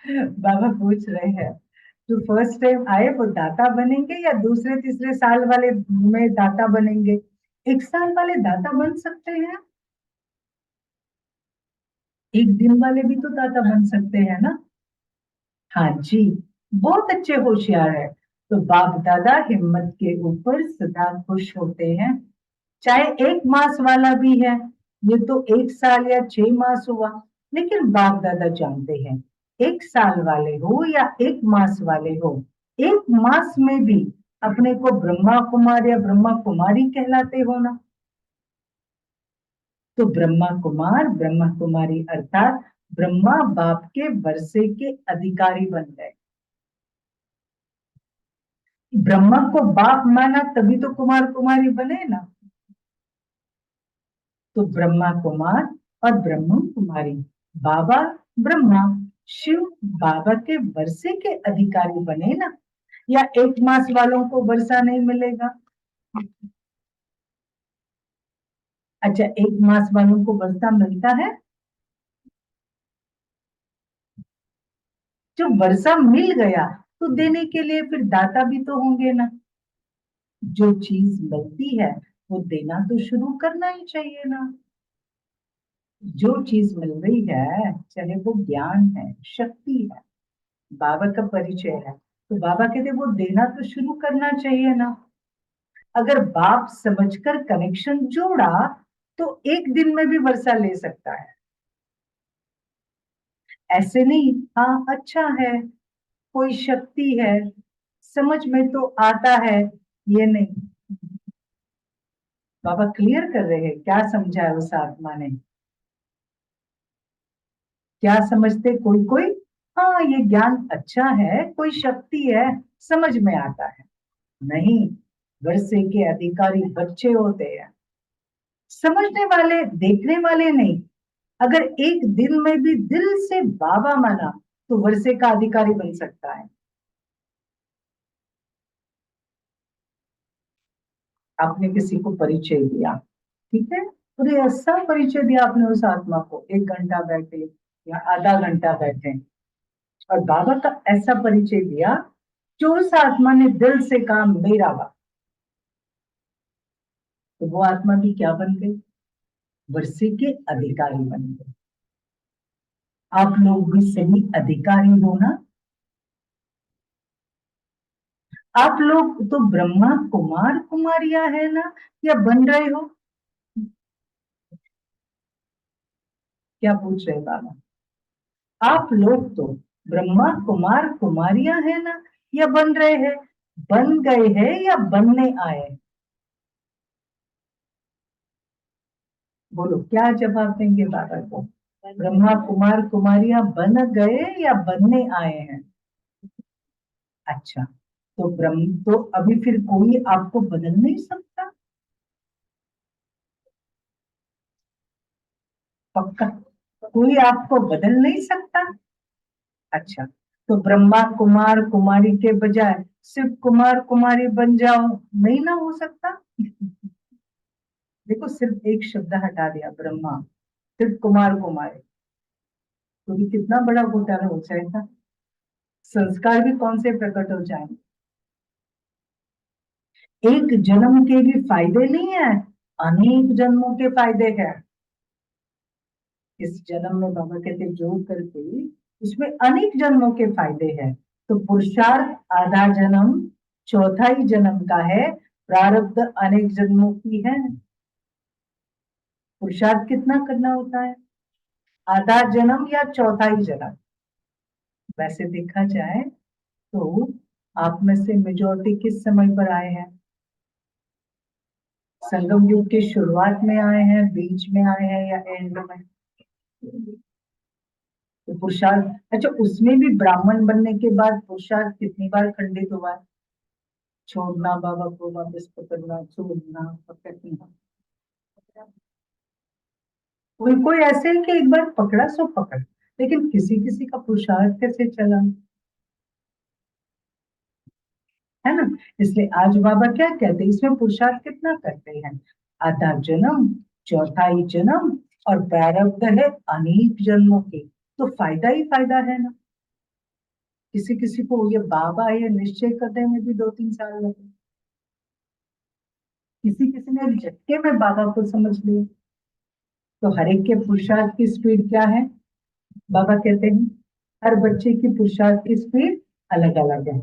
बाबा पूछ रहे हैं, जो फर्स्ट टाइम आए वो दाता बनेंगे या दूसरे तीसरे साल वाले में दाता बनेंगे? एक साल वाले दाता बन सकते हैं, एक दिन वाले भी तो दाता बन सकते हैं ना। हाँ जी, बहुत अच्छे होशियार है। तो बाप दादा हिम्मत के ऊपर सदा खुश होते हैं, चाहे एक मास वाला भी है। ये तो एक साल या 6 मास हुआ, लेकिन बाप दादा जानते हैं, एक साल वाले हो या एक मास वाले हो, एक मास में भी अपने को ब्रह्मा कुमार या ब्रह्मा कुमारी कहलाते हो ना। तो ब्रह्मा कुमार ब्रह्मा कुमारी अर्थात ब्रह्मा बाप के वर्षे के अधिकारी बन गए। ब्रह्मा को बाप माना तभी तो कुमार कुमारी बने ना। तो ब्रह्मा कुमार और ब्रह्म कुमारी, बाबा ब्रह्मा शिव बाबा के वर्षे के अधिकारी बने ना, या 1 मास वालों को वर्षा नहीं मिलेगा? अच्छा, 1 मास वालों को वर्षा मिलता है? जो वर्षा मिल गया तो देने के लिए फिर दाता भी तो होंगे ना। जो चीज मिलती है वो देना तो शुरू करना ही चाहिए ना। जो चीज मिल रही है, चाहे वो ज्ञान है, शक्ति है, बाबा का परिचय है, तो बाबा कहते वो देना तो शुरू करना चाहिए ना। अगर बाप समझकर कनेक्शन जोड़ा तो एक दिन में भी वर्षा ले सकता है। ऐसे नहीं, हाँ अच्छा है, कोई शक्ति है, समझ में तो आता है, ये नहीं। बाबा क्लियर कर रहे हैं क्या समझा है उस आत्मा ने। क्या समझते कोई कोई, हाँ ये ज्ञान अच्छा है, कोई शक्ति है, समझ में आता है। नहीं, वर्षे के अधिकारी बच्चे होते हैं, समझने वाले, देखने वाले नहीं। अगर एक दिन में भी दिल से बाबा माना तो वर्षे का अधिकारी बन सकता है। आपने किसी को परिचय दिया, ठीक है, और ये ऐसा परिचय दिया आपने उस आत्मा को, 1 घंटा बैठे या आधा घंटा बैठे, और बाबा का ऐसा परिचय दिया जो उस आत्मा ने दिल से कहा मेरा बाप, तो वो आत्मा भी क्या बन गई? वर्षे के अधिकारी बन गए। आप लोग भी सही अधिकारी हो ना। आप लोग तो ब्रह्मा कुमार कुमारियां है ना, या बन रहे हो? क्या पूछ रहे बाबा? आप लोग तो ब्रह्मा कुमार कुमारियां है ना, या बन रहे हैं? बन गए हैं या बनने आए? बोलो क्या जवाब देंगे बाबा को? ब्रह्मा कुमार कुमारियां बन गए या बनने आए हैं? अच्छा, तो ब्रह्म तो अभी फिर कोई आपको बदल नहीं सकता? पक्का? कोई आपको बदल नहीं सकता? अच्छा, तो ब्रह्मा कुमार कुमारी के बजाय सिर्फ कुमार कुमारी बन जाओ, नहीं ना हो सकता? देखो, सिर्फ एक शब्द हटा दिया, ब्रह्मा, सिर्फ कुमार कुमारी, तो भी कितना बड़ा घोटाला हो जाएगा। संस्कार भी कौन से प्रकट हो जाएंगे। एक जन्म के भी फायदे नहीं है, अनेक जन्मों के फायदे हैं। इस जन्म में बाबा कहते जोड़ करके इसमें अनेक जन्मों के फायदे हैं। तो पुरुषार्थ आधा जन्म, चौथा ही जन्म का है, प्रारब्ध अनेक जन्मों की है। पुरुषार्थ कितना करना होता है? आधा जन्म या चौथा ही जन्म? वैसे देखा जाए तो आप में से मेजोरिटी किस समय पर आए हैं? संगम युग के शुरुआत में आए हैं, बीच में आए हैं, या एंड में? तो पुरुषार्थ, अच्छा उसमें भी ब्राह्मण बनने के बाद पुरुषार्थ कितनी बार खंडित हुआ है? छोड़ना, बाबा को वापस पकड़ना, छोड़ना, पकड़ना। कोई कोई ऐसे है कि एक बार पकड़ा सो पकड़, लेकिन किसी किसी का पुरुषार्थ कैसे चला, है ना। इसलिए आज बाबा क्या कहते हैं, इसमें पुरुषार्थ कितना करते हैं? आधा जन्म, चौथा ही जन्म, और प्रारब्ध है अनेक जन्मों के, तो फायदा ही फायदा है ना। किसी किसी को ये बाबा ये निश्चय करने में भी 2-3 साल लगे, किसी किसी ने झटके में बाबा को समझ लिया। तो हर एक के पुरुषार्थ की स्पीड क्या है? बाबा कहते हैं हर बच्चे की पुरुषार्थ की स्पीड अलग अलग है।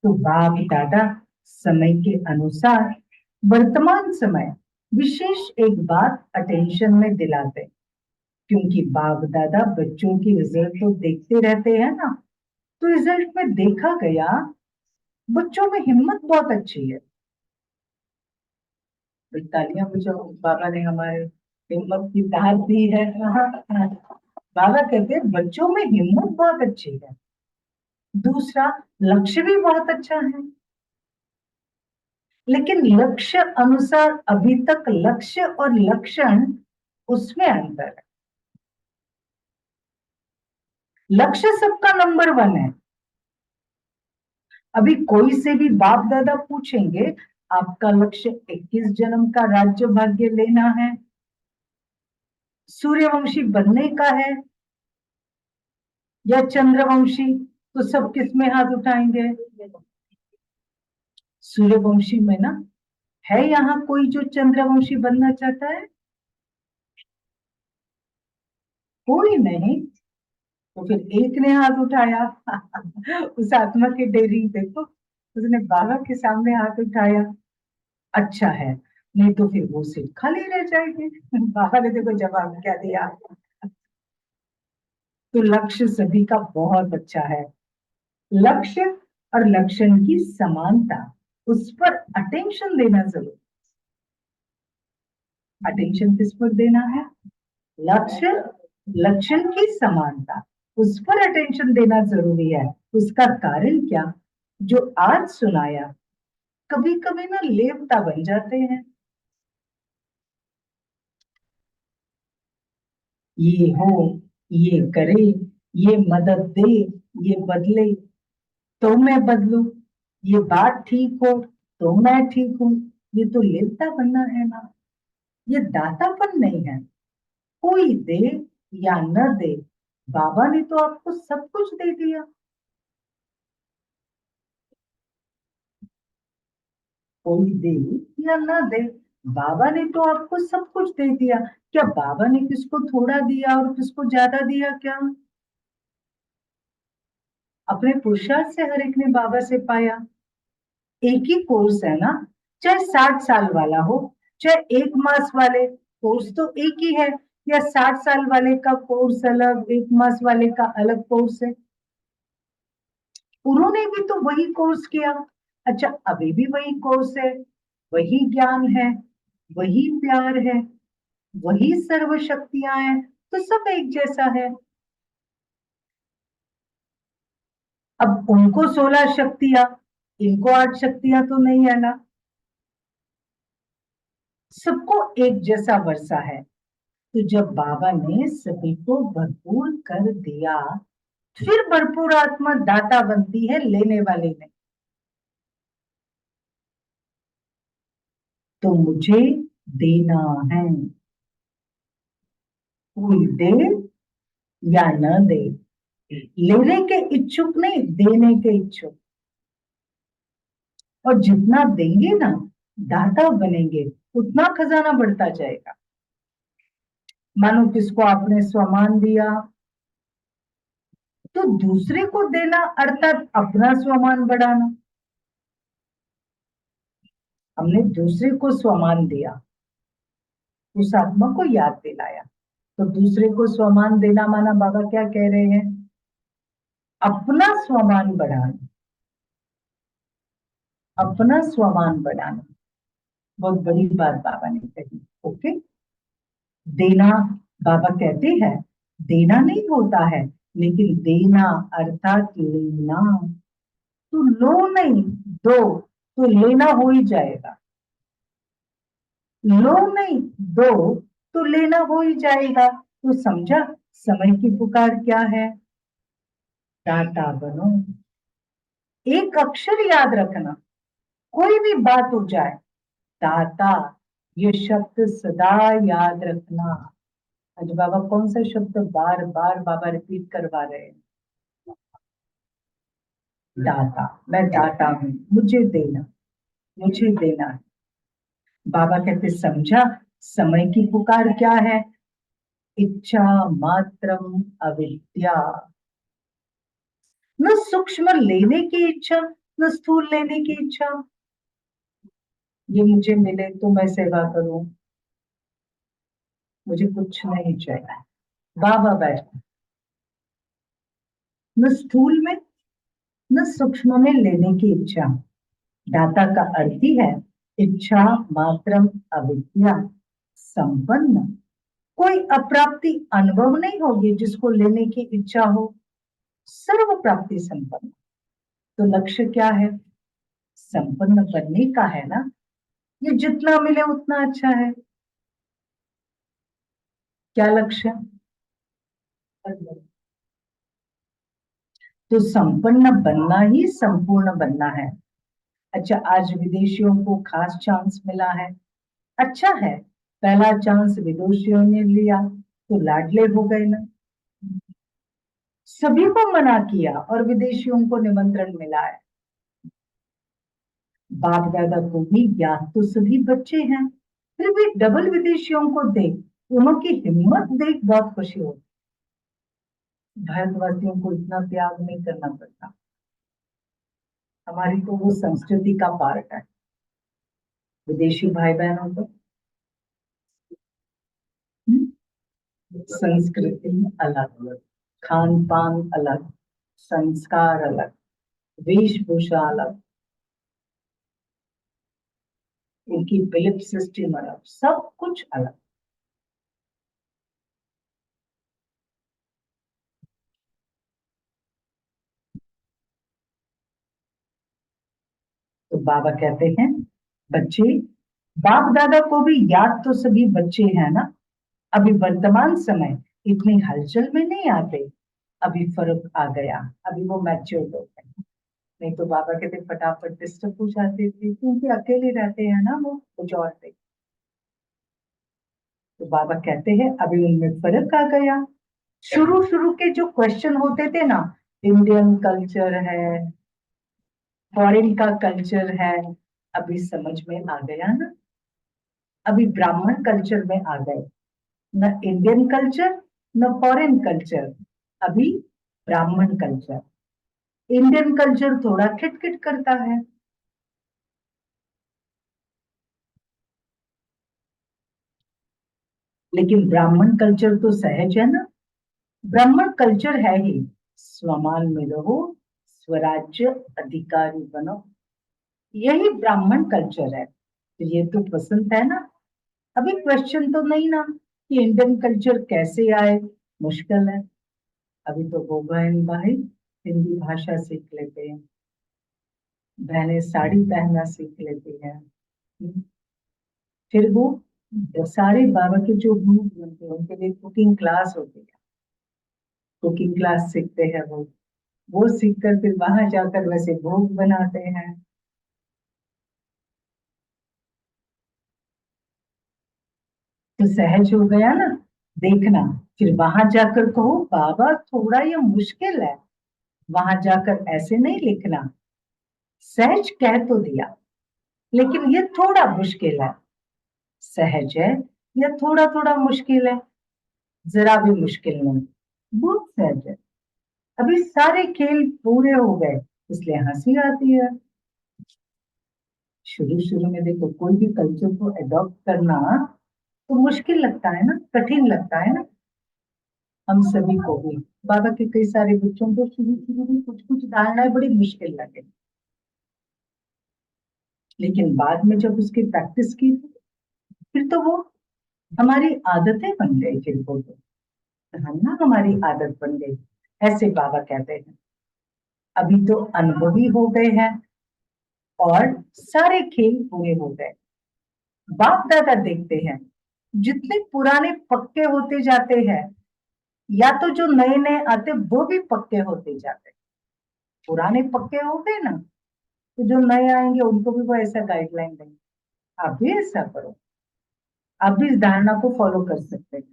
तो बाप दादा समय के अनुसार वर्तमान समय विशेष एक बात अटेंशन में दिलाते, क्योंकि बाप दादा बच्चों की रिजल्ट तो देखते रहते हैं ना। तो रिजल्ट में देखा गया बच्चों में हिम्मत बहुत अच्छी है। तालियां बजाओ, बाबा ने हमारे हिम्मत की दाद दी है। हाँ, हाँ। बाबा कहते हैं बच्चों में हिम्मत बहुत अच्छी है। दूसरा, लक्ष्य भी बहुत अच्छा है, लेकिन लक्ष्य अनुसार अभी तक लक्ष्य और लक्षण उसमें अंतर है। लक्ष्य सबका नंबर 1 है। अभी कोई से भी बाप दादा पूछेंगे, आपका लक्ष्य 21 जन्म का राज्य भाग्य लेना है, सूर्यवंशी बनने का है या चंद्रवंशी, तो सब किस में हाथ उठाएंगे? सूर्यवंशी में ना। है यहाँ कोई जो चंद्रवंशी बनना चाहता है? कोई नहीं। तो फिर एक ने हाथ उठाया उस आत्मा की डेयरिंग देखो, उसने बाबा के सामने हाथ उठाया। अच्छा है, नहीं तो फिर वो सीट खाली रह जाएगी। बाबा ने देखो जवाब क्या दिया। तो लक्ष्य सभी का बहुत अच्छा है। लक्ष्य और लक्षण की समानता, उस पर अटेंशन देना जरूर। अटेंशन किस पर देना है? लक्ष्य लक्षण की समानता, उस पर अटेंशन देना जरूरी है। उसका कारण क्या? जो आज सुनाया, कभी कभी ना लेवता बन जाते हैं। ये हो, ये करे, ये मदद दे, ये बदले तो मैं बदलू, ये बात ठीक हो तो मैं ठीक हूं। ये तो लेवता बनना है ना, ये दातापन नहीं है। कोई दे या न दे, बाबा ने तो आपको सब कुछ दे दिया। कोई दे या न दे, बाबा ने तो आपको सब कुछ दे दिया। क्या बाबा ने किसको थोड़ा दिया और किसको ज्यादा दिया क्या? अपने पुरुषार्थ से हर एक ने बाबा से पाया। एक ही कोर्स है ना, चाहे 60 साल वाला हो, चाहे 1 मास वाले, कोर्स तो एक ही है। या 60 साल वाले का कोर्स अलग, 1 मास वाले का अलग कोर्स है? उन्होंने भी तो वही कोर्स किया। अच्छा, अभी भी वही कोर्स है, वही ज्ञान है, वही प्यार है, वही सर्व शक्तियां हैं, तो सब एक जैसा है। अब उनको 16 शक्तियां, इनको 8 शक्तियां तो नहीं है ना। सबको एक जैसा वर्षा है। तो जब बाबा ने सभी को भरपूर कर दिया, फिर भरपूर आत्मा दाता बनती है, लेने वाले नहीं। तो मुझे देना है। कोई दे या न दे, लेने के इच्छुक नहीं, देने के इच्छुक। और जितना देंगे ना, दाता बनेंगे, उतना खजाना बढ़ता जाएगा। मानो किसको आपने स्वमान दिया, तो दूसरे को देना अर्थात अपना स्वमान बढ़ाना। हमने दूसरे को स्वमान दिया, उस आत्मा को याद दिलाया, तो दूसरे को स्वमान देना माना बाबा क्या कह रहे हैं? अपना स्वमान बढ़ाना, अपना स्वमान बढ़ाना। बहुत बड़ी बात बाबा ने कही। ओके, देना, बाबा कहते हैं देना नहीं होता है, लेकिन देना अर्थात लेना। तो लो नहीं, दो, तो लेना हो ही जाएगा। लो नहीं, दो, तो लेना हो ही जाएगा। तो समझा समय की पुकार क्या है? दाता बनो। एक अक्षर याद रखना, कोई भी बात हो जाए, दाता, ये शब्द सदा याद रखना। आज बाबा कौन सा शब्द बार बार बाबा रिपीट करवा रहे हैं? दाता। मैं दाता हूं, मुझे देना, मुझे देना है। बाबा कहते समझा समय की पुकार क्या है? इच्छा मात्रम अविद्या। न सूक्ष्म लेने की इच्छा, न स्थूल लेने की इच्छा। ये मुझे मिले तो मैं सेवा करूं, मुझे कुछ नहीं चाहिए। बाबा बैठ, न स्थूल में न सूक्ष्म में लेने की इच्छा। दाता का अर्थ ही है इच्छा मात्रम अविद्या संपन्न। कोई अप्राप्ति अनुभव नहीं होगी जिसको लेने की इच्छा हो। सर्व प्राप्ति संपन्न। तो लक्ष्य क्या है? संपन्न बनने का है ना। ये जितना मिले उतना अच्छा है। क्या लक्ष्य? तो संपन्न बनना ही संपूर्ण बनना है। अच्छा, आज विदेशियों को खास चांस मिला है। अच्छा है, पहला चांस विदेशियों ने लिया तो लाडले हो गए ना। सभी को मना किया और विदेशियों को निमंत्रण मिला है। बाप दादा को भी याद तो सभी बच्चे हैं, फिर भी डबल विदेशियों को देख उनकी हिम्मत देख बहुत खुशी होती। भारतवासियों को इतना त्याग नहीं करना पड़ता, हमारी तो वो संस्कृति का पार्ट है। विदेशी भाई बहनों को संस्कृति अलग, खान पान अलग, संस्कार अलग, वेशभूषा अलग, उनकी बिलीफ सिस्टम अलग, सब कुछ अलग। तो बाबा कहते हैं, बच्चे, बाप दादा को भी याद तो सभी बच्चे हैं ना। अभी वर्तमान समय इतनी हलचल में नहीं आते, अभी फर्क आ गया, अभी वो मैच्योर हो गए। नहीं तो बाबा कहते फटाफट डिस्टर्ब हो जाते थे, क्योंकि अकेले रहते हैं ना वो कुछ और थे। तो बाबा कहते हैं अभी उनमें फर्क आ गया। शुरू शुरू के जो क्वेश्चन होते थे ना, इंडियन कल्चर है, फॉरेन का कल्चर है, अभी समझ में आ गया ना। अभी ब्राह्मण कल्चर में आ गए, न इंडियन कल्चर न फॉरेन कल्चर, अभी ब्राह्मण कल्चर। इंडियन कल्चर थोड़ा खिटखिट करता है, लेकिन ब्राह्मण कल्चर तो सहज है ना। ब्राह्मण कल्चर है ही स्वमान में रहो, स्वराज्य अधिकारी बनो, यही ब्राह्मण कल्चर है। तो ये तो पसंद है ना। अभी क्वेश्चन तो नहीं ना कि इंडियन कल्चर कैसे आए, मुश्किल है। अभी तो वो बहन भाई हिंदी भाषा सीख लेते हैं, बहनें साड़ी पहनना सीख लेती हैं। फिर वो सारे बाबा के जो ग्रुप बनते हैं उनके लिए कुकिंग क्लास होती है, कुकिंग क्लास सीखते हैं वो सीखकर फिर वहां जाकर वैसे भोग बनाते हैं। तो सहज हो गया ना। देखना, फिर वहां जाकर कहो बाबा थोड़ा ये मुश्किल है, वहां जाकर ऐसे नहीं लिखना। सहज कह तो दिया, लेकिन ये थोड़ा मुश्किल है। सहज है या थोड़ा थोड़ा मुश्किल है, जरा भी मुश्किल नहीं, बहुत सहज है। अभी सारे खेल पूरे हो गए, इसलिए हंसी आती है। शुरू शुरू में देखो कोई भी कल्चर को अडॉप्ट करना तो मुश्किल लगता है ना, कठिन लगता है ना। हम सभी को भी, बाबा के कई सारे बच्चों को शुरू शुरू में कुछ कुछ धारणाएं बड़ी मुश्किल लगे, लेकिन बाद में जब उसकी प्रैक्टिस की फिर तो वो हमारी आदतें बन गई, फिर वो तो हम ना हमारी आदत बन गई। ऐसे बाबा कहते हैं अभी तो अनुभवी हो गए हैं और सारे खेल पूरे हो गए। बाप दादा देखते हैं जितने पुराने पक्के होते जाते हैं, या तो जो नए नए आते वो भी पक्के होते जाते हैं। पुराने पक्के हो गए ना, तो जो नए आएंगे उनको भी वो ऐसा गाइडलाइन देंगे, आप भी ऐसा करो। आप भी इस धारणा को फॉलो कर सकते हैं।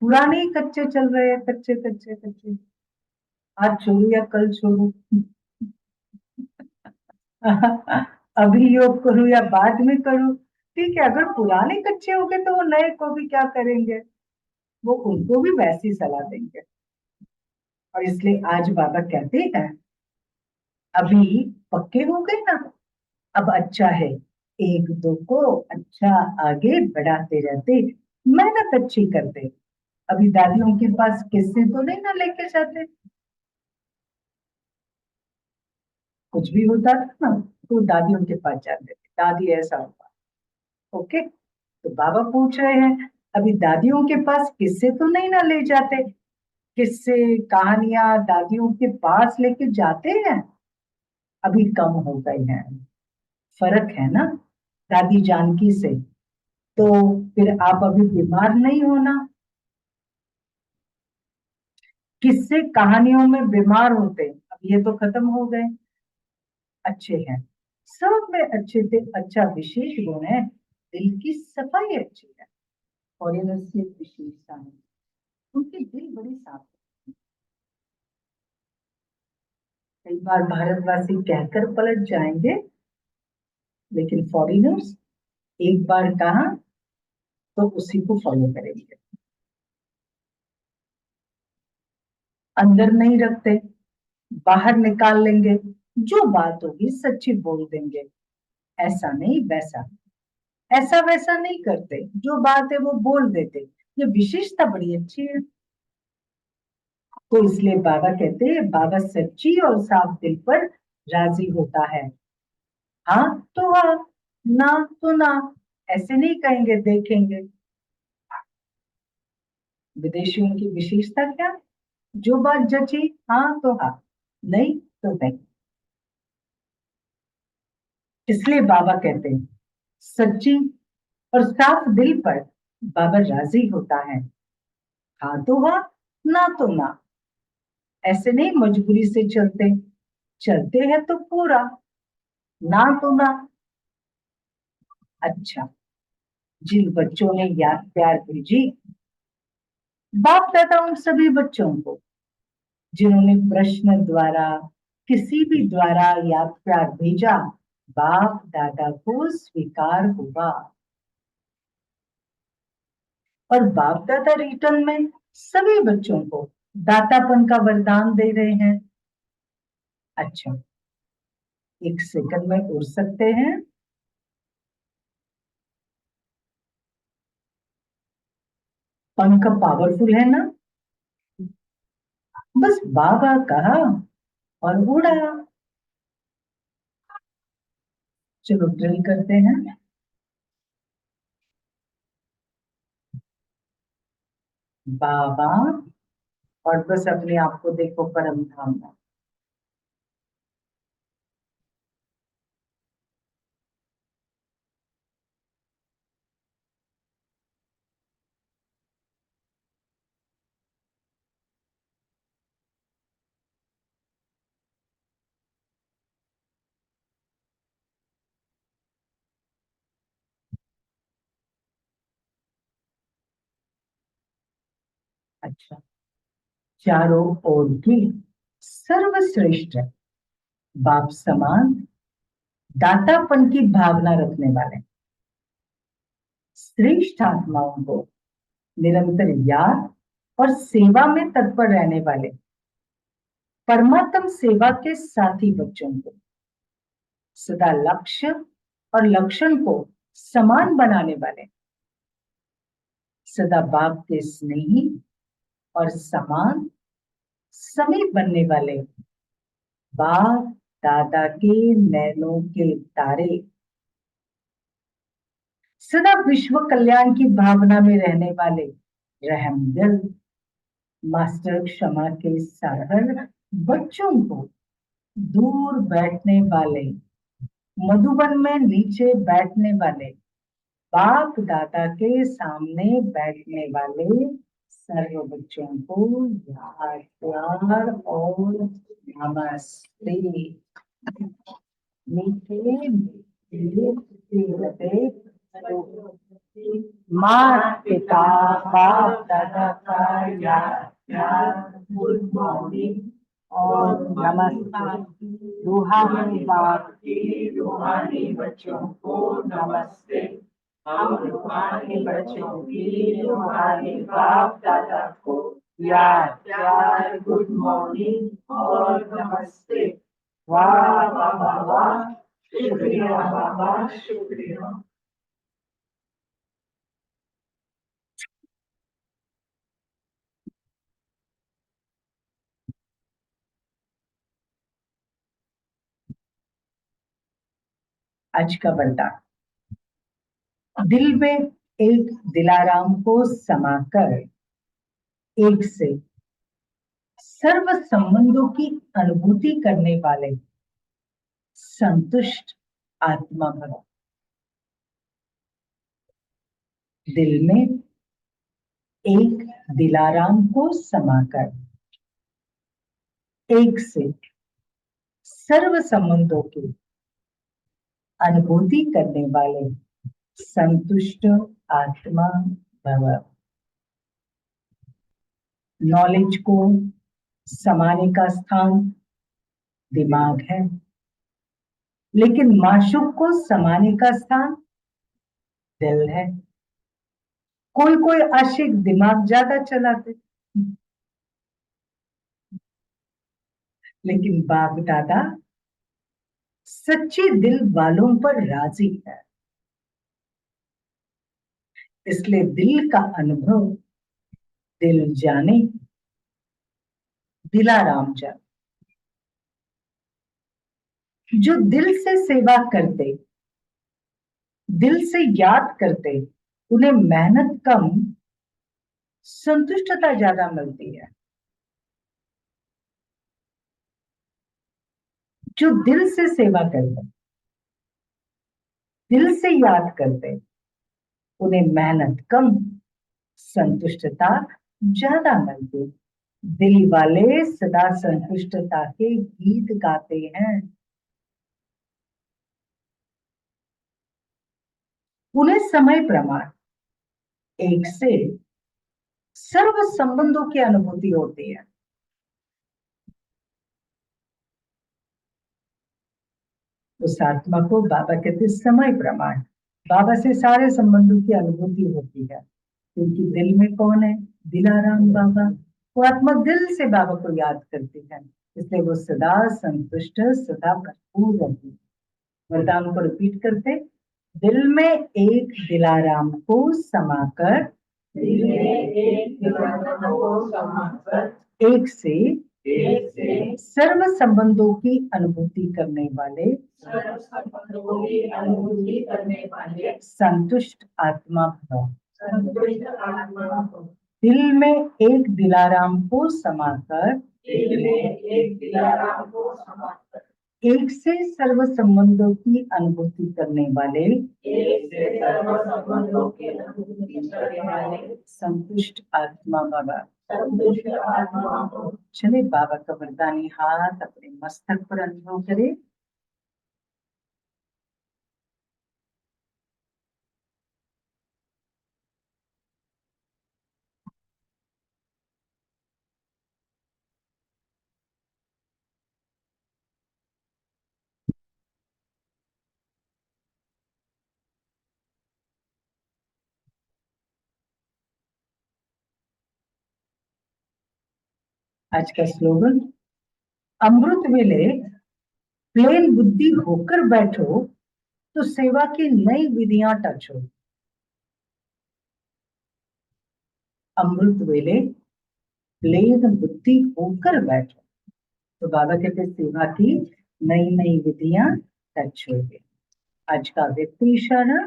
पुराने ही कच्चे चल रहे हैं, कच्चे कच्चे कच्चे, आज छोड़ू या कल छोड़ू, अभी योग करूं या बाद में करूं। ठीक है, अगर पुराने कच्चे हो गए तो वो नए को भी क्या करेंगे, वो उनको भी वैसी सलाह देंगे। और इसलिए आज बाबा कहते हैं अभी पक्के हो गए ना, अब अच्छा है, एक दो को अच्छा आगे बढ़ाते रहते, मेहनत अच्छी करते। अभी दादियों के पास किस्से तो नहीं ना लेके जाते, कुछ भी होता था ना तो दादियों के पास जाते थे, दादी ऐसा हुआ। ओके, तो बाबा पूछ रहे हैं अभी दादियों के पास किस्से तो नहीं ना ले जाते, किस्से कहानियां दादियों के पास लेके जाते हैं, अभी कम हो गए हैं। फर्क है ना दादी जानकी से। तो फिर आप अभी बीमार नहीं होना, किससे कहानियों में बीमार होते, ये तो खत्म हो गए। अच्छे हैं, सब में अच्छे थे। अच्छा विशेष गुण है, दिल की सफाई अच्छी है। फॉरेनर्स की एक विशेषता है, उनके दिल बड़े साफ हैं। कई बार भारतवासी कहकर पलट जाएंगे, लेकिन फॉरेनर्स एक बार कहा तो उसी को फॉलो करेंगे। अंदर नहीं रखते, बाहर निकाल लेंगे। जो बात होगी सच्ची बोल देंगे। ऐसा नहीं वैसा, ऐसा वैसा नहीं करते, जो बात है वो बोल देते। ये विशेषता बड़ी अच्छी है। तो इसलिए बाबा कहते हैं, बाबा सच्ची और साफ दिल पर राजी होता है। हाँ तो हाँ, ना तो ना, ऐसे नहीं कहेंगे, देखेंगे। विदेशियों की विशेषता क्या? जो बात जची हाँ तो हाँ, नहीं तो नहीं। इसलिए बाबा कहते हैं, सच्ची और साफ दिल पर बाबा राजी होता है। हाँ तो हाँ, ना तो ना, ऐसे नहीं मजबूरी से चलते। चलते हैं तो पूरा, ना तो ना। अच्छा, जिन बच्चों ने याद प्यार भेजी, बाप दादा उन सभी बच्चों को जिन्होंने प्रश्न द्वारा, किसी भी द्वारा याद प्यार भेजा, बाप दादा को स्वीकार हुआ। और बाप दादा रिटर्न में सभी बच्चों को दातापन का वरदान दे रहे हैं। अच्छा, एक सेकंड में उड़ सकते हैं। पंख पावरफुल है ना? बस बाबा कहा और उड़ा। चलो ड्रिल करते हैं। बाबा, और बस अपने आप को देखो परम धाम में। अच्छा, चारों ओर की सर्वश्रेष्ठ, बाप समान, दातापन की भावना रखने वाले श्रेष्ठ आत्माओं को निरंतर याद और सेवा में तत्पर रहने वाले परमात्म सेवा के साथी बच्चों को सदा लक्ष्य और लक्षण को समान बनाने वाले, सदा बाप के स्नेही और समान समीप बनने वाले, बाप दादा के नैनों के तारे, सदा विश्व कल्याण की भावना में रहने वाले रहमदिल मास्टर क्षमा के सागर बच्चों को, दूर बैठने वाले, मधुबन में नीचे बैठने वाले, बाप दादा के सामने बैठने वाले सर्व बच्चों को याद प्यार और नमस्ते। मीठे मीठे माँ पिता बाप दादा का याद प्यार, गुड मॉर्निंग और नमस्ते। रूहानी बाप की रूहानी बच्चों को नमस्ते। हम रूहानी बच्चों की रूहानी बाप दादा को याद प्यार, गुड मॉर्निंग और नमस्ते। वाह वाह वाह वाह, शुक्रिया बाबा, शुक्रिया। आज का वरदान, दिल में एक दिलाराम को समाकर एक से सर्व संबंधों की अनुभूति करने वाले संतुष्ट आत्मा भरो। दिल में एक दिलाराम को समाकर एक से सर्व संबंधों की अनुभूति करने वाले संतुष्ट आत्मा भव। नॉलेज को समाने का स्थान दिमाग है, लेकिन माशूक को समाने का स्थान दिल है। कोई कोई आशिक दिमाग ज्यादा चलाते, लेकिन बाप दादा सच्चे दिल वालों पर राजी है। इसलिए दिल का अनुभव दिल जाने, दिलाराम जाने। जो दिल से सेवा करते, दिल से याद करते, उन्हें मेहनत कम, संतुष्टता ज्यादा मिलती है। जो दिल से सेवा करते, दिल से याद करते, उन्हें मेहनत कम, संतुष्टता ज्यादा मिलती। दिल वाले सदा संतुष्टता के गीत गाते हैं। उन्हें समय प्रमाण एक से सर्व संबंधों की अनुभूति होती है। उस आत्मा को बाबा कहते समय प्रमाण। बाबा से सारे संबंधों की अनुभूति होती है, क्योंकि दिल में कौन है? दिलाराम बाबा। वो आत्मा दिल से बाबा को याद करती है, इसलिए वो सदा संतुष्ट, सदा भरपूर रहती है। वरदान को रिपीट करते, दिल में एक दिलाराम को समाकर, दिल में एक दिलाराम को समाकर, एक से सर्व संबंधों की अनुभूति करने वाले, संतुष्ट आत्मा भव। दिल में एक दिलाराम को समाकर, एक से सर्व संबंधों की अनुभूति करने वाले, संतुष्ट आत्मा भव। चले बाबा का वरदानी हाथ अपने मस्तक पर अनुभव करे। आज का स्लोगन, अमृत वेले प्लेन बुद्धि होकर बैठो तो सेवा की नई विधियां टच हो। अमृत वेले प्लेन बुद्धि होकर बैठो तो बाबा कहते सेवा की नई नई विधियां टच होगी। आज का व्यक्ति इशारा,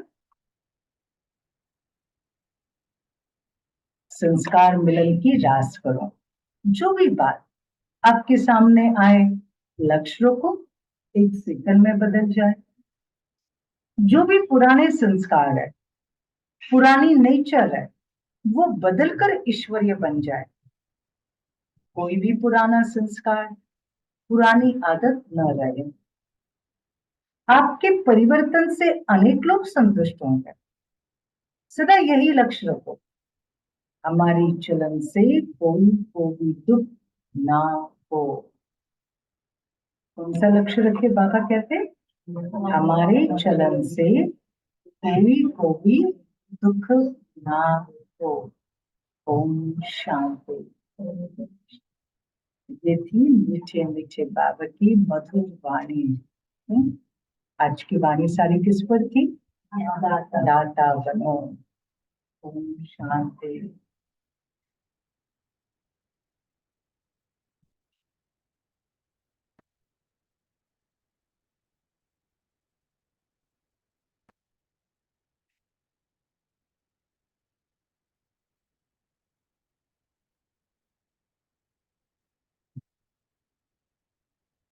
संस्कार मिलन की रास करो। जो भी बात आपके सामने आए, लक्ष्य रखो, एक सेकंड में बदल जाए। जो भी पुराने संस्कार है, पुरानी नेचर है, वो बदलकर ईश्वरीय बन जाए। कोई भी पुराना संस्कार, पुरानी आदत न रहे। आपके परिवर्तन से अनेक लोग संतुष्ट होंगे। सदा यही लक्ष्य रखो, हमारी चलन से कोई को भी दुख ना हो। कौन सा लक्ष्य रखे? बाबा कहते हमारे चलन से कोई को भी दुख ना हो। ओम शांति। ये थी मीठे मीठे बाबा की मधुर वाणी। आज की वाणी सारी किस पर थी? दाता बनो। ओम शांति।